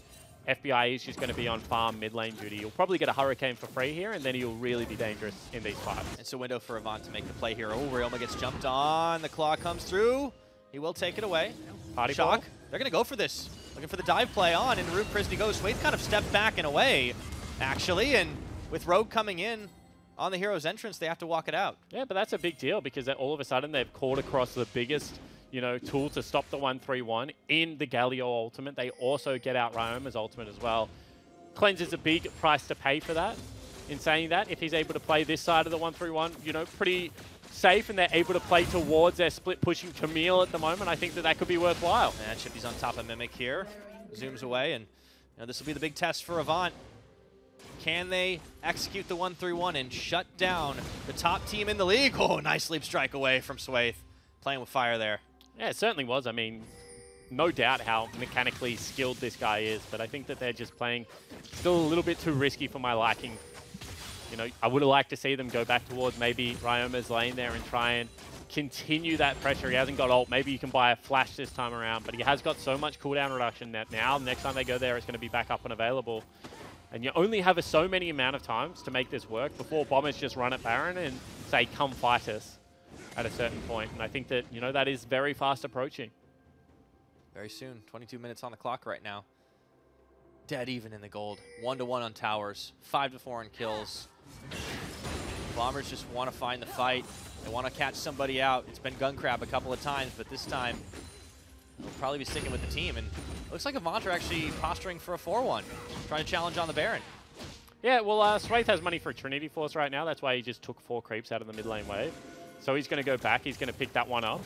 FBI is just going to be on farm mid lane duty. You'll probably get a Hurricane for free here, and then he'll really be dangerous in these fights. It's a window for Avant to make the play here. Oh, Ryoma gets jumped on. The claw comes through. He will take it away. Party Shock. ball. They're going to go for this. Looking for the dive play on, and Root Prisny goes. Wade kind of stepped back and away, actually, and with Rogue coming in on the hero's entrance, they have to walk it out. Yeah, but that's a big deal, because all of a sudden they've called across the biggest, you know, tool to stop the 1-3-1 in the Galio ultimate. They also get out Ryoma's ultimate as well. Cleanse is a big price to pay for that. In saying that, if he's able to play this side of the 1-3-1, you know, pretty safe, and they're able to play towards their split pushing Camille at the moment, I think that that could be worthwhile. And Chippy's on top of Mimic here. Zooms away, and you know, this will be the big test for Avant. Can they execute the 1-3-1 and shut down the top team in the league? Oh, nice leap strike away from Swaith. Playing with fire there. Yeah, it certainly was. I mean, no doubt how mechanically skilled this guy is, but I think that they're just playing still a little bit too risky for my liking. You know, I would have liked to see them go back towards maybe Ryoma's lane there and try and continue that pressure. He hasn't got ult. Maybe you can buy a flash this time around, but he has got so much cooldown reduction that now, next time they go there, it's going to be back up and available. And you only have so many amount of times to make this work before Bombers just run at Baron and say, come fight us at a certain point. And I think that, you know, that is very fast approaching. Very soon. 22 minutes on the clock right now. dead even in the gold. 1-1 on towers, 5-4 on kills. Bombers just want to find the fight. They want to catch somebody out. It's been Gun Crab a couple of times, but this time they'll probably be sticking with the team. And it looks like Avant are actually posturing for a 4-1, trying to challenge on the Baron. Yeah, well, Swraith has money for a Trinity Force right now. That's why he just took 4 creeps out of the mid lane wave. So he's going to go back. He's going to pick that one up.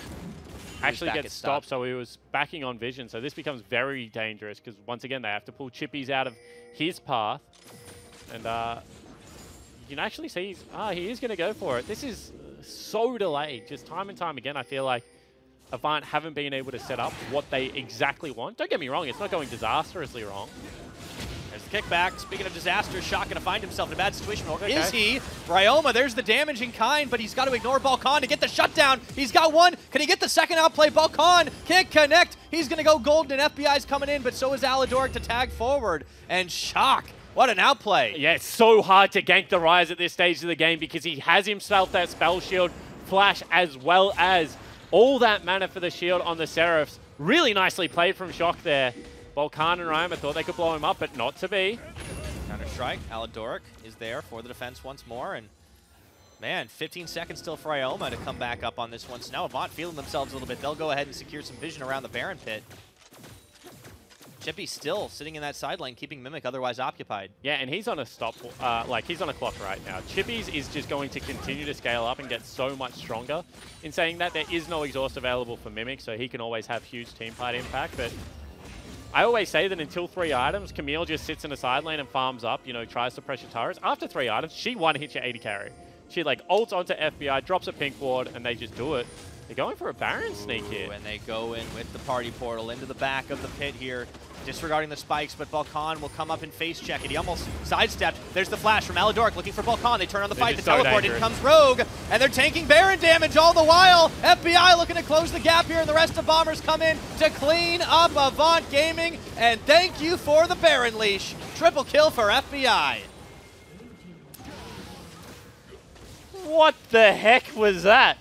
Actually gets stopped, so he was backing on Vision. So this becomes very dangerous because, once again, they have to pull Chippies out of his path. And you can actually see he is going to go for it. This is so delayed. Just time and time again, I feel like Avant haven't been able to set up what they exactly want. Don't get me wrong, it's not going disastrously wrong. There's the kickback. Speaking of disaster, Shock going to find himself in a bad situation. Or is he? Ryoma, there's the damage in kind, but he's got to ignore Balkan to get the shutdown. He's got one. Can he get the second outplay? Balkan can't connect. He's going to go golden, and FBI's coming in, but so is Aladoric to tag forward. And Shock, what an outplay. Yeah, it's so hard to gank the Rise at this stage of the game because he has himself that spell shield flash as well as all that mana for the shield on the Seraphs. Really nicely played from Shock there. Balkan and Ryoma thought they could blow him up, but not to be. Counter-strike. Aladoric is there for the defense once more. And, man, 15 seconds still for Ryoma to come back up on this one. So now Avant feeling themselves a little bit. They'll go ahead and secure some vision around the Baron pit. Chippy still sitting in that side lane, keeping Mimic otherwise occupied. Yeah, and he's on a stop, he's on a clock right now. Chippies is just going to continue to scale up and get so much stronger. In saying that, there is no exhaust available for Mimic, so he can always have huge teamfight impact, but I always say that until 3 items, Camille just sits in a side lane and farms up, you know, tries to pressure turrets. After 3 items, she one-hits your 80 carry. She, like, ults onto FBI, drops a pink ward, and they just do it. They're going for a Baron sneak here. And they go in with the party portal into the back of the pit here, disregarding the spikes, but Balkan will come up and face check it. He almost sidestepped. There's the flash from Aladoric looking for Balkan. They turn on the fight, the teleport, in comes Rogue, and they're tanking Baron damage all the while. FBI looking to close the gap here, and the rest of Bombers come in to clean up Avant Gaming, and thank you for the Baron leash. Triple kill for FBI. What the heck was that?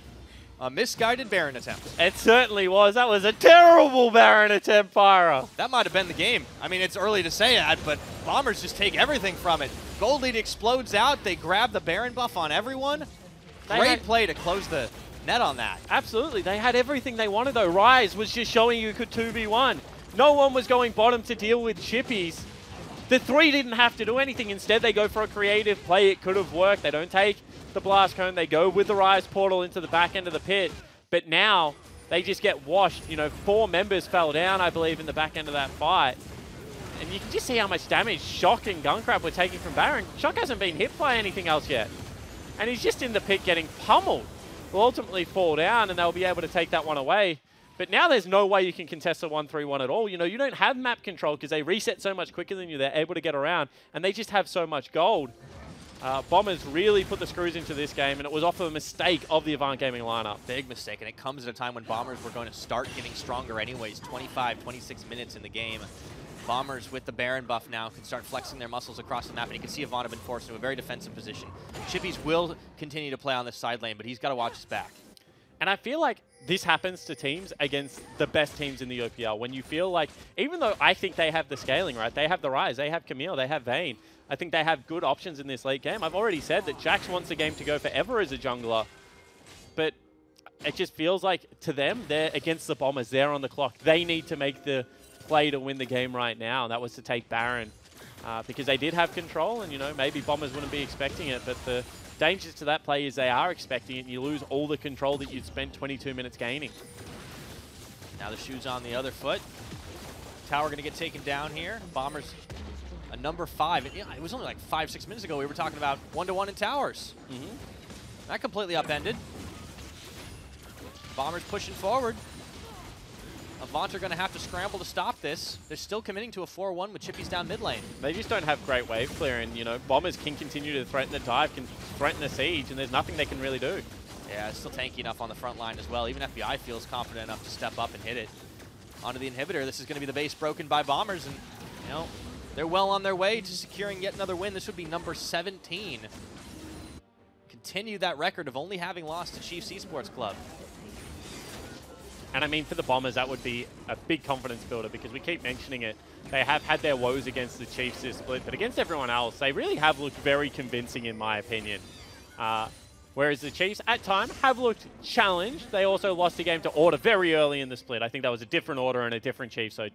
A misguided Baron attempt. It certainly was. That was a terrible Baron attempt, Pyra. That might have been the game. I mean, it's early to say that, but Bombers just take everything from it. Gold lead explodes out. They grab the Baron buff on everyone. Great play to close the net on that. Absolutely. They had everything they wanted, though. Rise was just showing you could 2v1. No one was going bottom to deal with Chippies. The 3 didn't have to do anything. Instead, they go for a creative play. It could have worked. They don't take the blast cone. They go with the Rise portal into the back end of the pit. But now they just get washed. You know, 4 members fell down, I believe, in the back end of that fight. And you can just see how much damage Shock and Gunkrab were taking from Baron. Shock hasn't been hit by anything else yet. And he's just in the pit getting pummeled. Will ultimately fall down and they'll be able to take that one away. But now there's no way you can contest a 1-3-1 at all. You know, you don't have map control because they reset so much quicker than you. They're able to get around, and they just have so much gold. Bombers really put the screws into this game, and it was off of a mistake of the Avant Gaming lineup. Big mistake, and it comes at a time when Bombers were going to start getting stronger anyways. 25, 26 minutes in the game. Bombers with the Baron buff now can start flexing their muscles across the map, and you can see Avant have been forced into a very defensive position. Chippies will continue to play on this side lane, but he's got to watch his back. And I feel like this happens to teams against the best teams in the OPL. When you feel like, even though I think they have the scaling, right? They have the Rise, they have Camille, they have Vayne. I think they have good options in this late game. I've already said that Jax wants the game to go forever as a jungler. But it just feels like, to them, they're against the Bombers. They're on the clock. They need to make the play to win the game right now. And that was to take Baron. Because they did have control, and, you know, maybe Bombers wouldn't be expecting it. But the dangers to that play is they are expecting it, and you lose all the control that you'd spent 22 minutes gaining. Now the shoe's on the other foot. Tower going to get taken down here. Bombers a number 5. And, it was only like 5-6 minutes ago we were talking about 1-1 in towers. That completely upended. Bombers pushing forward. Avant are going to have to scramble to stop this. They're still committing to a 4-1 with Chippies down mid lane. They just don't have great wave clear, and, you know, Bombers can continue to threaten the dive, can threaten the siege, and there's nothing they can really do. Yeah, it's still tanky enough on the front line as well. Even FBI feels confident enough to step up and hit it. Onto the inhibitor. This is going to be the base broken by Bombers, and, you know, they're well on their way to securing yet another win. This would be number 17. Continue that record of only having lost to Chiefs Esports Club. And I mean, for the Bombers, that would be a big confidence builder because we keep mentioning it. They have had their woes against the Chiefs this split, but against everyone else, they really have looked very convincing, in my opinion. Whereas the Chiefs, at times, have looked challenged. They also lost a game to Order very early in the split. I think that was a different Order and a different Chief, so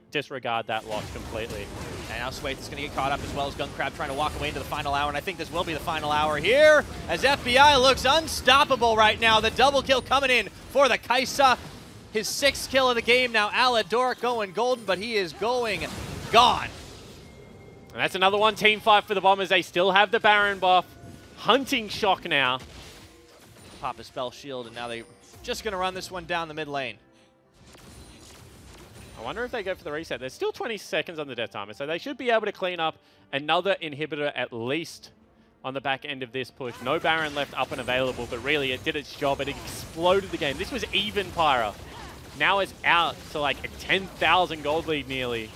disregard that loss completely. And now Swaith is going to get caught up as well as Gunkrab trying to walk away into the final hour, and I think this will be the final hour here as FBI looks unstoppable right now. The double kill coming in for the Kaisa. His 6th kill of the game now. Alador going golden, but he is going gone. And that's another one team fight for the Bombers. They still have the Baron buff. Hunting Shock now. Pop a spell shield, and now they're just going to run this one down the mid lane. I wonder if they go for the reset. There's still 20 seconds on the death timer, so they should be able to clean up another inhibitor at least on the back end of this push. No Baron left up and available, but really it did its job. It exploded the game. This was even Pyra. Now it's out to like a 10,000 gold lead nearly,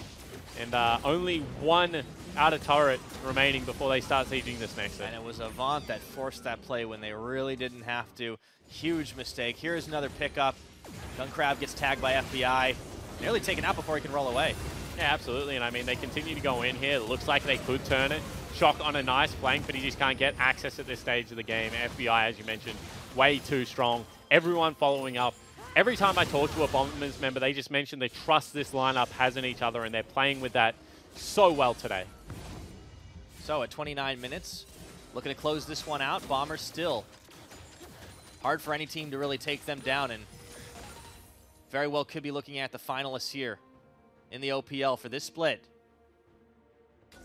and only one outer turret remaining before they start sieging this next set. And it was Avant that forced that play when they really didn't have to. Huge mistake. Here's another pickup. Gunkrab gets tagged by FBI. Nearly taken out before he can roll away. Yeah, absolutely. And I mean, they continue to go in here. It looks like they could turn it. Shock on a nice flank, but he just can't get access at this stage of the game. FBI, as you mentioned, way too strong. Everyone following up. Every time I talk to a Bombers member, they just mention the trust this lineup has in each other, and they're playing with that so well today. So at 29 minutes, looking to close this one out. Bombers still hard for any team to really take them down, and very well could be looking at the finalists here in the OPL for this split.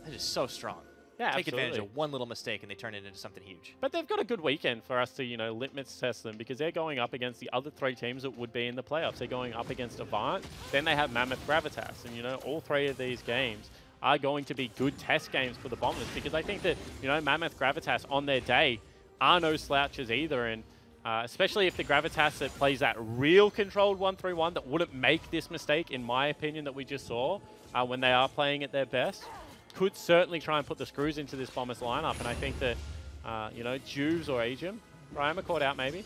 That is so strong. Yeah, Take absolutely. advantage of one little mistake and they turn it into something huge. But they've got a good weekend for us to, you know, litmus test them because they're going up against the other 3 teams that would be in the playoffs. They're going up against Avant, then they have Mammoth Gravitas, and, you know, all 3 of these games are going to be good test games for the Bombers because I think that, you know, Mammoth Gravitas on their day are no slouches either, and especially if the Gravitas that plays that real controlled 1-3-1 that wouldn't make this mistake, in my opinion, that we just saw when they are playing at their best, could certainly try and put the screws into this Bombers lineup. And I think that, you know, Juves or Agium, Ryan caught out maybe.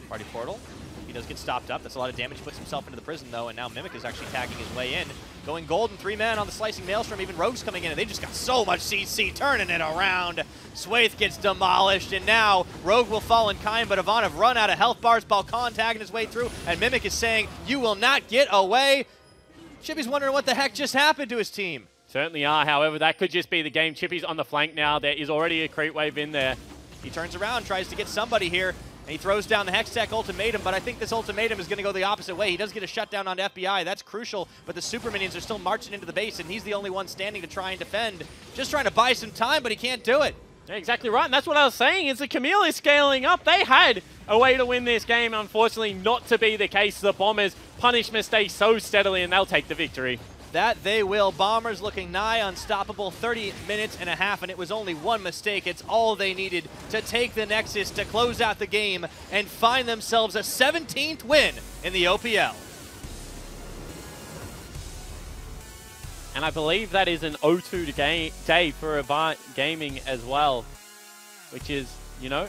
Party Portal. He does get stopped up. That's a lot of damage. Puts himself into the prison, though, and now Mimic is actually tagging his way in. Going golden, 3 men on the Slicing Maelstrom. Even Rogue's coming in, and they just got so much CC, turning it around. Swaith gets demolished, and now Rogue will fall in kind, but Avant have run out of health bars. Balkan tagging his way through, and Mimic is saying, "You will not get away." Chippy's wondering what the heck just happened to his team. Certainly are. However, that could just be the game. Chippy's on the flank now. There is already a creep wave in there. He turns around, tries to get somebody here, and he throws down the Hextech ultimatum, but I think this ultimatum is going to go the opposite way. He does get a shutdown on FBI. That's crucial, but the Super Minions are still marching into the base, and he's the only one standing to try and defend. Just trying to buy some time, but he can't do it. Yeah, exactly right, and that's what I was saying, is the Camille is scaling up. They had a way to win this game, unfortunately not to be the case. The Bombers punish mistakes so steadily, and they'll take the victory. That they will. Bombers looking nigh unstoppable, 30 minutes and a half, and it was only one mistake. It's all they needed to take the Nexus to close out the game and find themselves a 17th win in the OPL. And I believe that is an O2 day for Avant Gaming as well, which is, you know,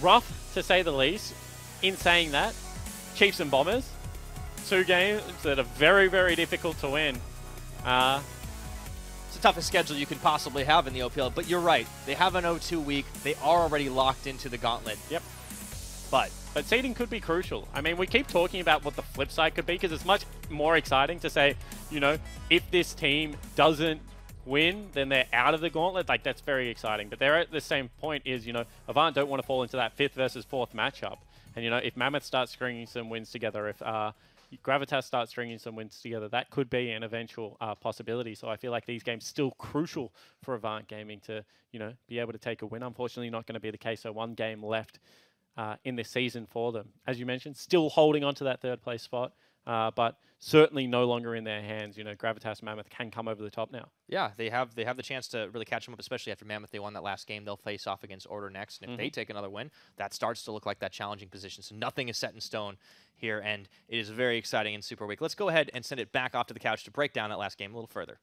rough to say the least. In saying that, Chiefs and Bombers, 2 games that are very, very difficult to win. It's the toughest schedule you could possibly have in the OPL, but you're right. They have an O2 week. They are already locked into the gauntlet. Yep. But seeding could be crucial. I mean, we keep talking about what the flip side could be because it's much more exciting to say, you know, if this team doesn't win, then they're out of the gauntlet. Like, that's very exciting. But they're at the same point is, you know, Avant don't want to fall into that 5th versus 4th matchup. And, you know, if Mammoth starts stringing some wins together, if Gravitas starts stringing some wins together, that could be an eventual possibility. So I feel like these games still crucial for Avant Gaming to, you know, be able to take a win. Unfortunately, not going to be the case. So 1 game left in this season for them. As you mentioned, still holding on to that 3rd place spot, but certainly no longer in their hands. You know, Gravitas Mammoth can come over the top now. yeah, they have the chance to really catch them up, especially after Mammoth. They won that last game. They'll face off against Order next, and if they take another win, that starts to look like that challenging position. So nothing is set in stone here, and it is very exciting in Super Week. Let's go ahead and send it back off to the couch to break down that last game a little further.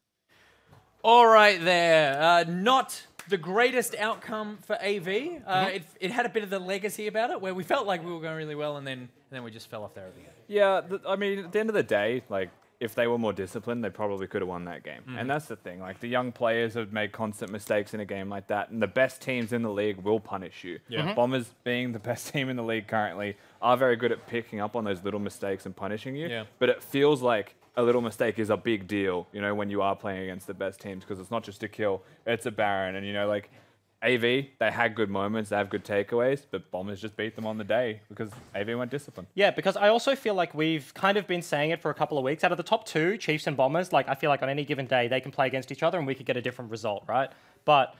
All right there. Not the greatest outcome for AV. It had a bit of the legacy about it, where we felt like we were going really well, and then we just fell off there at the end. Yeah, I mean, at the end of the day, like, if they were more disciplined, they probably could have won that game. And that's the thing. Like, the young players have made constant mistakes in a game like that, and the best teams in the league will punish you. Yeah. Bombers, being the best team in the league currently, are very good at picking up on those little mistakes and punishing you. Yeah. But it feels like a little mistake is a big deal, you know, when you are playing against the best teams, because it's not just a kill, it's a Baron. And, you know, like, AV, they had good moments, they have good takeaways, but Bombers just beat them on the day because AV went disciplined. Yeah, because I also feel like we've kind of been saying it for a couple of weeks. Out of the top two, Chiefs and Bombers, like, I feel like on any given day, they can play against each other and we could get a different result, right? But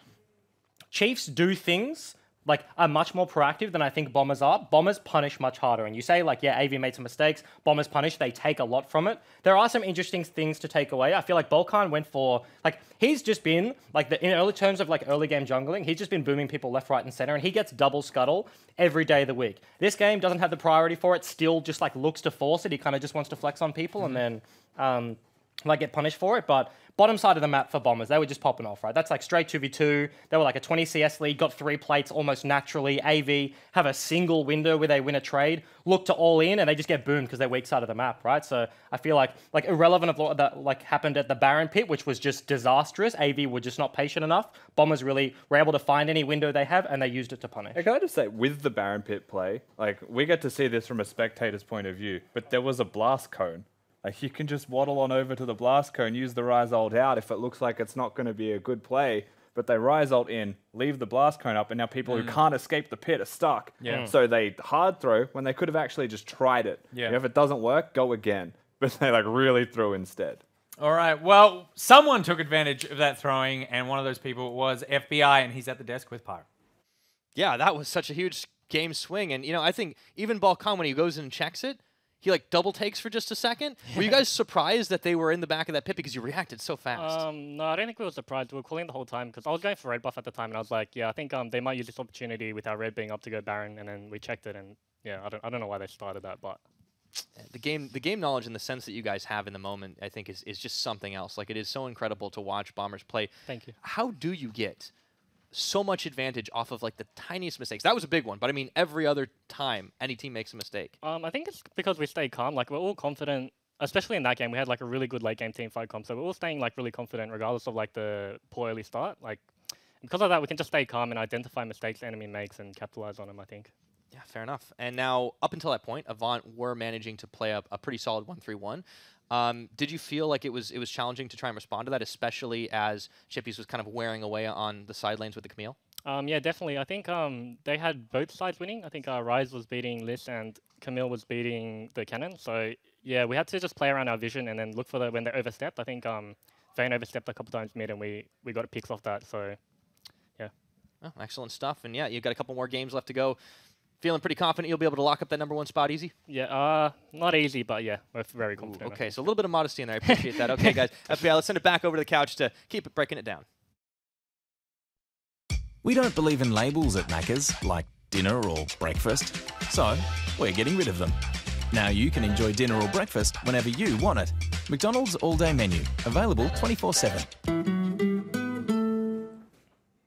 Chiefs do things, like, are much more proactive than I think Bombers are. Bombers punish much harder. And you say, like, yeah, AV made some mistakes. Bombers punish. They take a lot from it. There are some interesting things to take away. I feel like Bolkan went for, like, he's just been, like, in early terms of, like, early game jungling, he's just been booming people left, right, and center. And he gets double scuttle every day of the week. This game doesn't have the priority for it. Still just, like, looks to force it. He kind of just wants to flex on people and then, like, get punished for it. But bottom side of the map for Bombers, they were just popping off, right? That's like straight 2v2. They were like a 20 CS lead, got 3 plates almost naturally. AV have a single window where they win a trade, look to all in, and they just get boomed because they're weak side of the map, right? So I feel like irrelevant of what that like happened at the Baron pit, which was just disastrous. AV were just not patient enough. Bombers really were able to find any window they have, and they used it to punish. Can I just say, with the Baron pit play, like, we get to see this from a spectator's point of view, but there was a blast cone. Like, you can just waddle on over to the blast cone, use the rise ult out if it looks like it's not going to be a good play. But they rise ult in, leave the blast cone up, and now people who can't escape the pit are stuck. Yeah. So they hard throw when they could have actually just tried it. Yeah. You know, if it doesn't work, go again. But they like really threw instead. All right. Well, someone took advantage of that throwing, and one of those people was FBI, and he's at the desk with Pyro. Yeah, that was such a huge game swing. And, you know, I think even Balkan, when he goes in and checks it, he, like, double takes for just a second. Were you guys surprised that they were in the back of that pit because you reacted so fast? No, I don't think we were surprised. We were calling the whole time because I was going for red buff at the time, and I was like, yeah, I think they might use this opportunity with our red being up to go Baron, and then we checked it, and yeah, I don't know why they started that, but The game knowledge in the sense that you guys have in the moment, I think, is just something else. Like, it is so incredible to watch Bombers play. Thank you. How do you get so much advantage off of, like, the tiniest mistakes? That was a big one, but I mean, every other time any team makes a mistake. I think it's because we stay calm. Like, we're all confident, especially in that game. We had, like, a really good late game team fight comp, so we're all staying, like, really confident regardless of, like, the poor early start. Like, because of that, we can just stay calm and identify mistakes the enemy makes and capitalize on them, I think. Yeah, fair enough. And now, up until that point, Avant were managing to play a pretty solid 1-3-1. Did you feel like it was challenging to try and respond to that, especially as Chippies was kind of wearing away on the side lanes with the Camille? Yeah, definitely. I think they had both sides winning. I think Rise was beating Liss and Camille was beating the Cannon. So, yeah, we had to just play around our vision and then look for when they overstepped. I think Vayne overstepped a couple times mid and we got picks off that. So, yeah. Oh, excellent stuff. And, yeah, you've got a couple more games left to go. Feeling pretty confident you'll be able to lock up that #1 spot easy? Yeah, not easy, but yeah, we're very confident. Okay, so a little bit of modesty in there. I appreciate that. Okay, guys, FBI, let's send it back over to the couch to keep it breaking it down. We don't believe in labels at Macca's, like dinner or breakfast, so we're getting rid of them. Now you can enjoy dinner or breakfast whenever you want it. McDonald's all-day menu, available 24/7.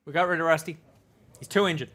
We got rid of Rusty. He's too injured.